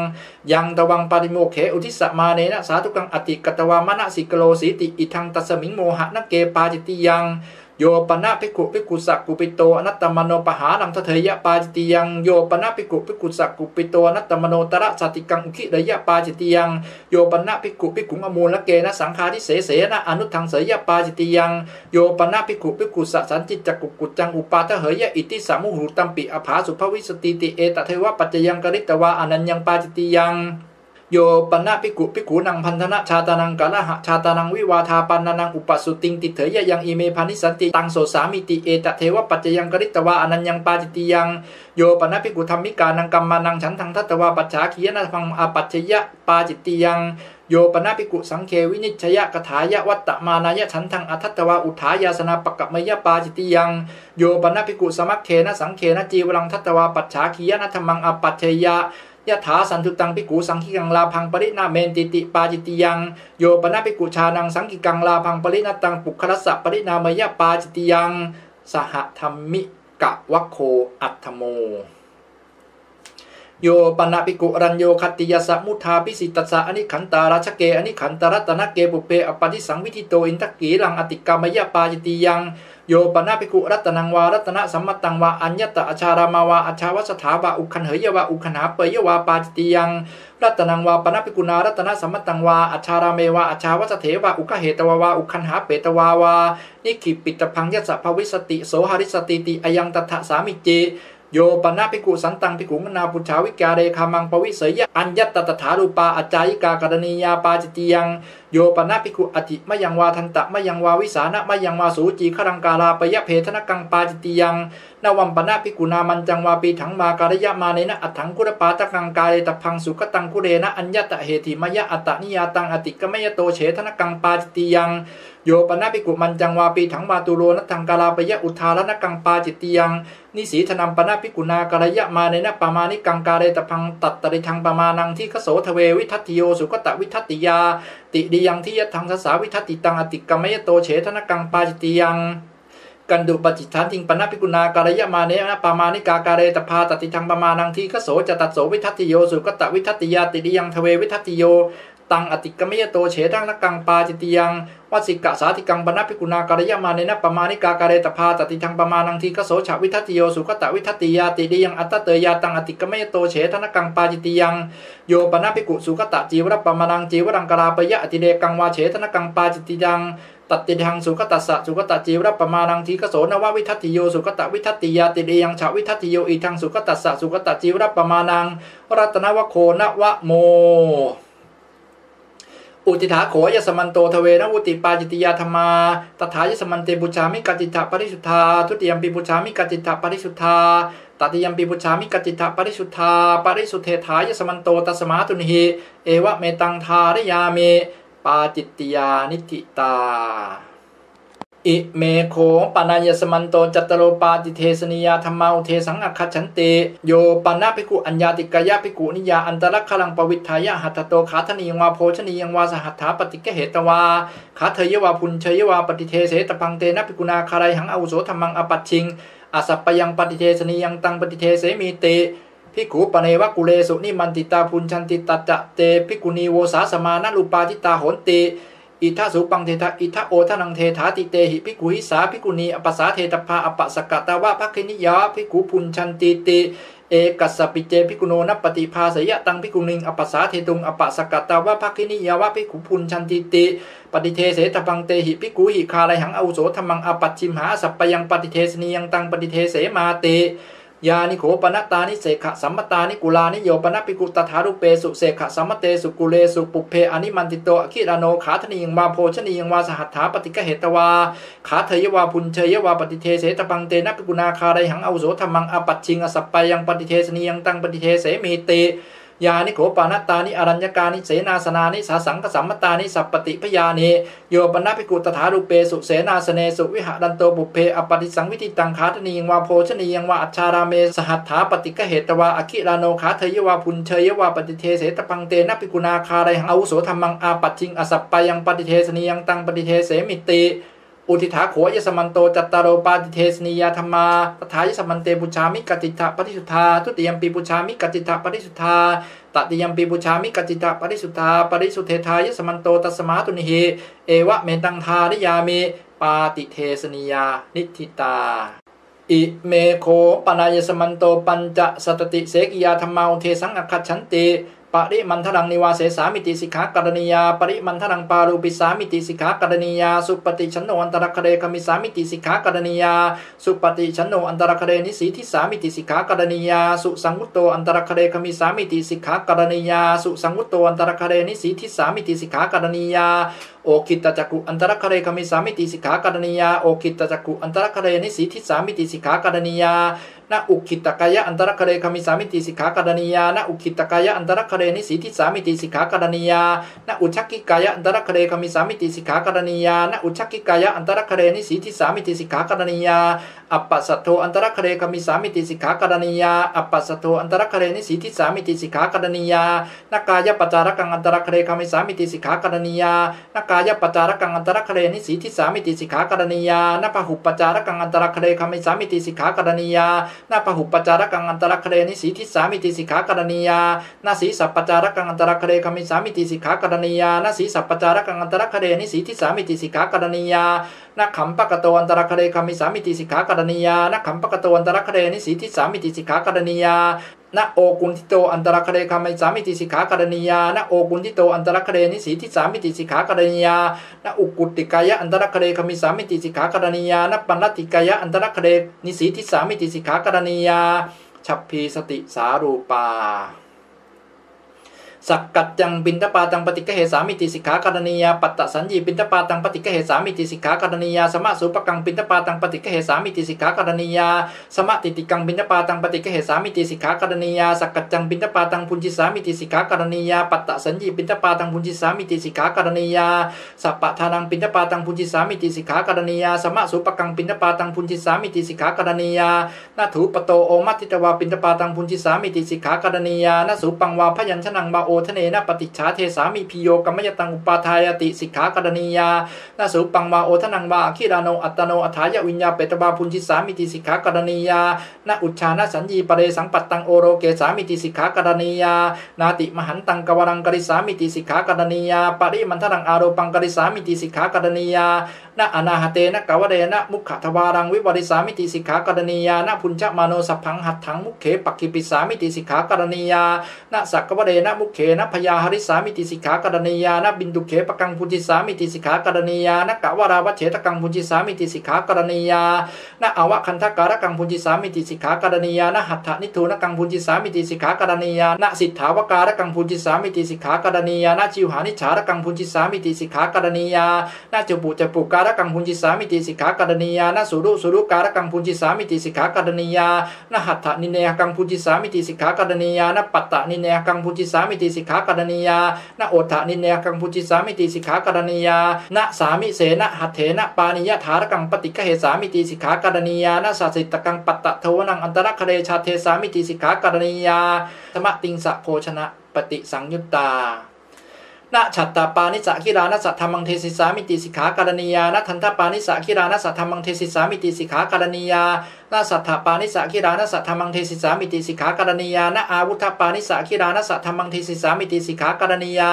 ยังตวังปริโมเขอุทิสมาเนนะสาธุกังอติกตวามนะสิกโลสีติอิทังตัสมิงโมหะนะเกปาจิติยังโยปนะภิกขุสักกุปิโตอนัตตมโนปหานังทเถยะปาจิติยังโยปนะภิกขุสักกุปิโตอนัตตมโนตระสติกังอุคิระยะปาจิติยังโยปนะภิกขุอมูลเกนะสังฆาทิเสเสนะอนุทังเสยะปาจิติยังโยปนะภิกขุสัสันจิจักกุจังอุปาทเหยะอิติสามุหุตัมปิอภาสุภวิสติติเอตเทวะปัจจยังกริตวาอนัญญังปาจิติยังโยปนะภิกขุนังพันธนะชาตานังกะละหะชาตานังวิวาทาปันนังอุปสุติงติเถยะยังอิเมพานิสันติตังโสสามิติเอตเทวะปัจจยังกริตวาอนัญญังปาจิติยังโยปนะภิกขุธรรมิกานังกัมมานังฉันทังทัตวาปัจฉาคียนะพังอปัจจยะปาจิติยังโยปนะภิกขุสังเควินิจฉยะกถายะวัตตมานายะฉันทังอัทัตตวาอุทายาสนาปกะมยะปาจิติยังโยปนะภิกขุสมัคเคนะสังเคนะจีวรังทัตตวาปัจฉาคียนะธรรมังอปัจจยะยะถาสันตุตังภิกขุสังคิกังลาพังปรินาเมนติติปาจิติยังโยปนะภิกขุชานังสังคิกังลาพังปรินาตังปุคละสะปรินามยะปาจิติยังสหธรรมิกะวะโคอัตถโมโยปนะภิกขุรัญโยคัตติยสมุทาปิสิตัสสะอนิขันตาราชเกอนิขันตรัตนะเกปุเพอปฏิสังวิธิโตอินทกีลังอติกามยะปาจิติยังโยปนะภิกขุรัตนังวารัตนะสัมมตังวาอัญญตะอชารามาวาอชาวสถาบะอุคันเหยวะอุคันหาเปยวาปาจิติยังรัตนังวาปนะภิกขุนารัตนะสัมมตังวาอชาราเมวาอชาวสเถวะอุคเหตวาวาอุคันหาเปตวาวานิขิปิตพังยัสสะภวิสติโสหริสติติอยังตถาสามิจิโยปนะภิกขุสันตังภิกขุมนาปุชาวิกาเรคามังปวิเสยะอัญญตตถารูปาอาจายิกากรณียาปาจิติยังโยปนะภิกขุอธิมะยังวาทันตะมะยังวาวิสานะมะยังวาสูจีขรังกาลาปยะเพทนกังปาจิติยังนวัมปนะภิกขุนามันจังวาปีถังมาการยะมาเนนะอัฏฐังกุรปาตกังกาเรตพังสุขตังกุเรนะอัญญตะเหติมยะอัตตนิยาตังอติกมยโตเฉทนกังปาจิติยังโยปนะภิกขุมันจังวาปีถังมาตุโรนะทังกาลาปยะอุทาลนะกังปาจิติยังนิสีธนัมปนะภิกขุนากรยะมาเนนะปามานิกังกาเรตพังตัตตริทังปมานังที่ขโสทเววิทัตติโยสุกตะวิทัตติยาติดิยังที่ยะทังสสาวิทัตติตังอติกมยโตเฉทนกังปาจิติยังกันดุปจิตฐานทิงปนะภิกขุนากรยะมาเนนะปามานิกากาเรตพาตติทังปมานังที่ขโสจตัสโสวิทัตติโยสุกตะวิทัตติยาติดิยังทเววิทัตติโยตังอติกมยโตเฉทังนกังปาจิติยังวัสิกะสาธิกังปนะภิกขุนากรยะมาเนนะปมานิกากาเรตพาตติทังปมานังทีขโสฉวิทัตติโยสุกตะวิทัตติยาติดิยังอัตตเตยาตังอติกมยโตเฉทนกังปาจิติยังโยปนะภิกขุสุกตะจีวรปมานังจีวรังกราปยะอติเดกังวาเฉทนกังปาจิติยังตัดติทังสุกตัสสะสุกตะจีวรปมานังทีขโสนววิทัตติโยสุกตะวิทัตติยาติดิยังฉวิทัตติโยอีทังสุกตัสสะสุกตะจีวรปมานังรัตนวโคนวะโม อุทิถาโขยสมันโตทเวนะวุติปาจิตติยาธรรมาตถายสมันเตปุชามิกัจจิตถปริสุทธาทุติยมปีปุชามิกัจจิตถปริสุทธาตติยมปีปุชามิกัจจิตถปริสุทธาปริสุทเทถายสมันโตตัสมาตุนิหิเอวะเมตังทารยามิปาจิตติยานิติตาอิเมโขปานายสมันโตจัตตโรปาติเทสนิยาธรรมาอุเทสังอัคคัจฉันติโยปานาภิกขุอัญญาติกายะภิกขุนิยาอันตรคลังปวิทธายะหัตถโตขาธนียังวาโภชนียังวาสหัตถาปฏิกเหตวาขาเทยวาพุญเชยวาปฏิเทเสตพังเตนะภิกขุนาคารายหังอาวุโสธรรมังอปัชชิงอสัปปยังปฏิเทสนิยังตังปฏิเทเสมีติภิกขุปเนวะกุเลสุนิมันติตาพุญชันติตัจจะเตภิกขุนีโวสาสมานะรูปาทิตาโหนติอิทัสุปังเทถะอิทัโอทนังเทถาติเตหิภิกขุหิสาภิกขุนีอปัสสาเทตภาอปัสสกตาวะภัคคินิยาภิกขุพุญชันติติเอกัสสปิเจภิกขุโนนัปปฏิภาสยะตังภิกขุนิงอปัสสาเทตุงอปัสสกตาวะภัคคินิยาวะภิกขุพุญชันติติปฏิเทเสตพังเตหิภิกขุหิคาไลหังอาวุโสธรรมังอปัจฉิมหาสัปปยังปฏิเทสนิยังตังปฏิเทเสมาติยานิโขปนัตตานิเสขะสัมมตานิกุลานิโยปนัปปิกุตถารุเปสุเสขะสัมมเตสุกุเลสุปุเพอนิมันติโตอคิราโนขาธนียังวาโพชนียังวาสหัตถาปฏิกเหตวาขาเทยวาพุญเชยวาปฏิเทเสตพังเตนะปิกุนาคาไรหังอาวุโสธรรมังอปัจฉิงอสัปปยังปฏิเทสนียังตังปฏิเทเสมีติยานิโขปานัตตานิอรัญญกานิเสนาสนานิสาสังกสัมมตานิสัปปติพยานิโยปนัปปิกุตถารุเปสุเสนาสเนสุวิหดันโตบุเพอปฏิสังวิติตังขาธนียังวาโพชนียังวาอัจฉาราเมสหัตถาปฏิกเหตวาอคิราโนขาเทยวาพุญเชยวาปฏิเทเสตพังเตนะปิกุนาคาไรหังอาวุโสธรรมังอาปัจฉิงอสัปปยังปฏิเทสนียังตังปฏิเทเสมิติอุทิถาโขยสมันโตจัตตารโอปาติเทสนิยาธรรมาตถายสมันเตปุชามิกัจจิตถปริสุทธาทุติยมปีปุชามิกัจจิตถปริสุทธาตติยมปีปุชามิกัจจิตถปริสุทธาปริสุทเทถายสมันโตตัสมาตุนิหิเอวะเมตังทารยามิปาติเทสนิยานิทิตาอิเมโขปานายสมันโตปัญจสัตติเสกิยาธรรมาอุเทสังอัคคัจฉันติปริมันทรังนิวาเสสามิติสิกขากรณียาปริมันทรังปารูปิสามิติสิกขากรณียาสุปฏิชันโนอันตรคเรคมิสามิติสิกขากรณียาสุปฏิชันโนอันตรคเรนิสีทิสามิติสิกขากรณียาสุสังวุตโตอันตรคเรคมิสามิติสิกขากรณียาสุสังวุตโตอันตรคเรนิสีทิสามิติสิกขากรณียาโอคิตตจักขุอันตรคเรคมิสามิติสิกขากรณียาโอคิตตจักขุอันตรคเรนิสีทิสามิติสิกขากรณียานะอุคิตตกายะอันตรคเรคมิสามิติสิกขากรณียานะอุคิตตกายะอันตรคเรนิสีทิสามิติสิกขากรณียานะอุชักกิกายะอันตรคเรคมิสามิติสิกขากรณียานะอุชักกิกายะอันตรคเรนิสีทิสามิติสิกขากรณียาอัปปัสสโทอันตรคเรคมิสามิติสิกขากรณียาอัปปัสสโทอันตรคเรนิสีทิสามิติสิกขากรณียานะกายะปัจจารกังอันตรคเรคมิสามิติสิกขากรณียานะกายะปัจจารกังอันตรคเรนิสีทิสามิติสิกขากรณียานะพหุปัจจารกังอันตรคเรคมิสามิติสิกขากรณียานะพหุปัจจารกังอันตรคเรนิสีทิสามิติสิกขากรณียานะสีสัพปจารกังอันตรคเรคมิสามิติสิกขากรณียานะสีสัพปจารกังอันตรคเรนิสีทิสามิติสิกขากรณียานะขัมปะกะโตอันตรคเรคมิสามิติสิกขากรณียานะขัมปะกะโตอันตรคเรนิสีทิสามิติสิกขากรณียานะโอกุณทิโตอันตรคเรคมิสามิติสิกขากรณียานะโอกุณทิโตอันตรคเรนิสีทิสามิติสิกขากรณียานะอุกุติกายะอันตรคเรคมิสามิติสิกขากรณียานะปัณติกายะอันตรคเรนิสีทิสามิติสิกขากรณียาฉัพพีสติสารูปาสักกัจจังปินทปาตังปฏิกเหสามิติสิกขากรณียาปัตตสัญญีปินทปาตังปฏิกเหสามิติสิกขากรณียาสมะสุปกังปินทปาตังปฏิกเหสามิติสิกขากรณียาสมะติติกังปินทปาตังปฏิกเหสามิติสิกขากรณียาสักกัจจังปินทปาตังพุญจิสามิติสิกขากรณียาปัตตสัญญีปินทปาตังพุญจิสามิติสิกขากรณียาสัพพะทานังปินทปาตังพุญจิสามิติสิกขากรณียาสมะสุปกังปินทปาตังพุญจิสามิติสิกขากรณียานาถูปโตโอมัตติตวาปินทปาตังพุญจิสามิติสิกขากรณียานาสุปังวาพยัญชนะบาโอทเนนะปฏิชาเทสามิพิโยกัมมยตังอุปาทายติสิกขากรณียานาสุปังวาโอทนังวาอคิราโนอัตโนอัฏฐายวิญญาเปตบาพุญจิสามิติสิกขากรณียานาอุจชานะสัญญีปเรสังปัตตังโอโรเกสามิติสิกขากรณียานาติมหันตังกวรังกริสามิติสิกขากรณียาปริมันทรังอารปังกริสามิติสิกขากรณียานะอนาหเตนะกวเรนะมุขทวารังวิวริสามิติสิกขากรณียานะพุญจมาโนสัพพังหัตถังมุขเขปักขิปิสามิติสิกขากรณียานะสักกวเรนะมุขเข นะพยาหริสามิติสิกขากรณียานะบินดุเขปกังพุจิสามิติสิกขากรณียานะกะวราวัชเฉตกังพุจิสามิติสิกขากรณียานะอวะคันธการกังพุจิสามิติสิกขากรณียานะหัตถนิทูนกังพุจิสามิติสิกขากรณียานะสิทธาวการกังพุจิสามิติสิกขากรณียานะจิวหานิฉารกังพุจิสามิติสิกขากรณียานะจปุการกังพุจิสามิติสิกขากรณียานะสุรุการกังพุจิสามิติสิกขากรณียานะหัตถนิเนหกังพุจิสามิติสิกขากรณียานะปัตตนิเนหกังพุจิสามิติสิกขากรณียานะโอทะนิเนหกังพุจิสามิติสิกขากรณียานะสามิเสนะหัตเถนะปานิยถารกังปฏิฆะเหสามิติสิกขากรณียานะสัสสิตกังปัตตะโทวนังอันตรคะเรชาเทสามิติสิกขากรณียาธรรมติงสะโภชนะปฏิสังยุตตานะฉัตตาปานิสะคิรานะสัทธรรมังเทศิสามิติสิกขากรณียานะทันทปานิสะคิรานะสัทธรรมังเทศิสามิติสิกขากรณียานะสัทธปานิสะคิรานะสัทธรรมังเทศิสามิติสิกขากรณียานะอาวุธปานิสะคิรานะสัทธรรมังเทศิสามิติสิกขากรณียา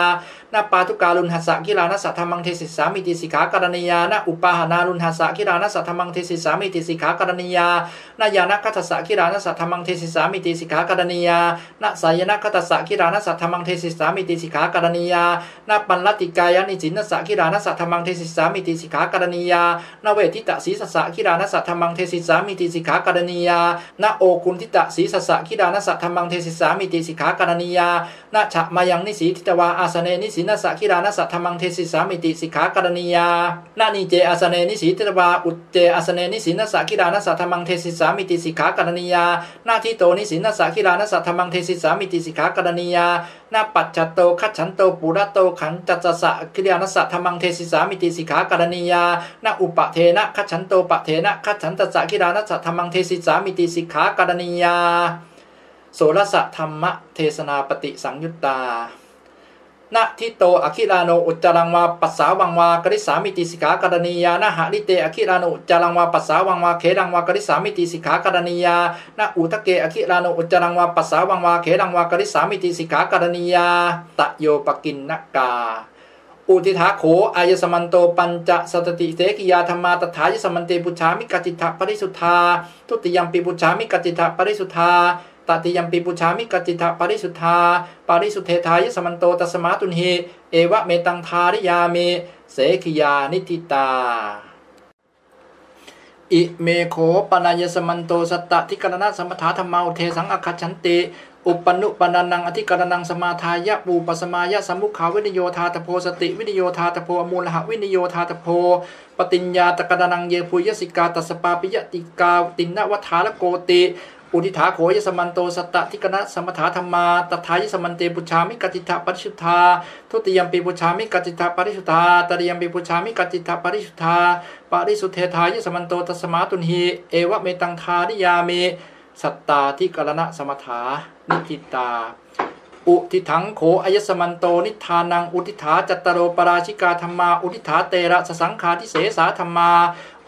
นะปาทุกาลุนหัสสะคิรานะสัทธรรมังเทศิสามิติสิกขากรณียานะอุปาหานาลุนหัสสะคิรานะสัทธรรมังเทศิสามิติสิกขากรณียานะยานะคัตสะคิรานะสัทธรรมังเทศิสามิติสิกขากรณียานะสายนะคัตสะคิรานะสัทธรรมังเทศิสามิติสิกขากรณียานะปัลลติกายานิจินนสะคิรานะสัทธรรมังเทศิสามิติสิกขากรณียานะเวทิตะสีสสะคิรานะสัทธรรมังเทศิสามิติสิกขากรณียานะโอคุนทิตะสีสสะคิรานะสัทธรรมังเทศิสามิติสิกขากรณียานะฉะมายังนิสีทิตวาอาสเนนิสินสะคิรานะสัทธรรมังเทศิสามิติสิกขากรณียานะนิเจอาสเนนิสีทิตวาอุจเจอาสเนนิสินสะคิรานะสัทธรรมังเทศิสามิติสิกขากรณียานะทิโตนิสินสะคิรานะสัทธรรมังเทศิสามิติสิกขากรณียานะปัจจโตคัจฉันโตปุระโตขันจัสสะคิรานะสัทธรรมังเทศิสามิติสิกขากรณียานะอุปเทนะคัจฉันโตปะเทนะคัจฉันตัสสะคิรานะสัทธรรมังเทศิสามิติสิกขากรณียาโสรสะธรรมะเทศนาปฏิสังยุตตานะทิโตอคิราโนอุจจารังวาปัสสาวังวากริสามิติสิกขากรณียานะหะลิเตอคิราโนอุจจารังวาปัสสาวังวาเขรังวากริสามิติสิกขากรณียานะอุทะเกอคิราโนอุจจารังวาปัสสาวังวาเขรังวากริสามิติสิกขากรณียาตะโยปกินนกาอุทิถาโขอายสมันโตปัญจสัตติเสกิยาธรรมาตถายสมันเตปุชามิกัจจิตถปริสุทธาทุติยมปิปุชามิกัจจิตถปริสุทธาตติยมปิปุชามิกัจจิตถปริสุทธาปริสุทเทธายสมันโตตัสมาตุนหิเอวะเมตังทาริยามิเสกิยานิติตาอิเมโขปนายสมันโตสัตตทิกรณะสมถาธรรมาอุเทสังอคัจฉันติอุปนุปนันนังอธิกรณังสมาทายะปูปสมายะสมุขาวินิโยธาตโพสติวินิโยธาตโพอมูลหะวินิโยธาตโพปติญญาตกรณังเยปุยสิกาตัสปาปิยติกาตินนวัฏฐานโกติอุทิถาโขยสมันโตสัตตทิกรณะสมถาธรรมาตถายสมันเตปุชามิกัจจิตถปริสุทธาทุติยมปิปุชามิกัจจิตถปริสุทธาตติยมปิปุชามิกัจจิตถปริสุทธาปริสุทเทธายสมันโตตัสมาตุนหิเอวะเมตังทาริยามิสัตตาทิกรณะสมถานิจิตาอุทิถังโขอายสมันโตนิทานังอุทิถาจัตตโรปราชิกาธรรมาอุทิถาเตระสสังขาทิเสสาธรรมา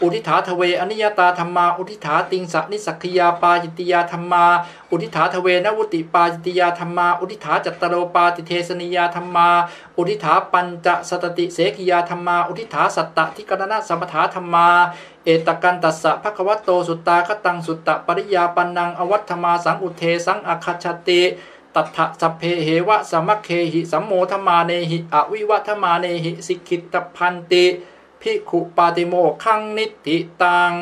อุทิถาทเวอนิยตาธรรมาอุทิถาติงสะนิสักขิยาปาจิตติยาธรรมาอุทิถาทเวนวุติปาจิตติยาธรรมาอุทิถาจัตตโรปาติเทสนิยาธรรมาอุทิถาปัญจสตติเสกิยาธรรมาอุทิถาสัตตทิกรณะสมถาธรรมาเอตกันตัสสะภควโตสุตตาคตังสุตตะปริยาปันนังอวัฏฐมาสังอุเทสังอคัจฉติตัทธะสัพเพเหวะสมัคเคหิสัมโมทมาเนหิอวิวัฒมาเนหิสิกขิตพันติภิกขุปาติโมขังนิติตัง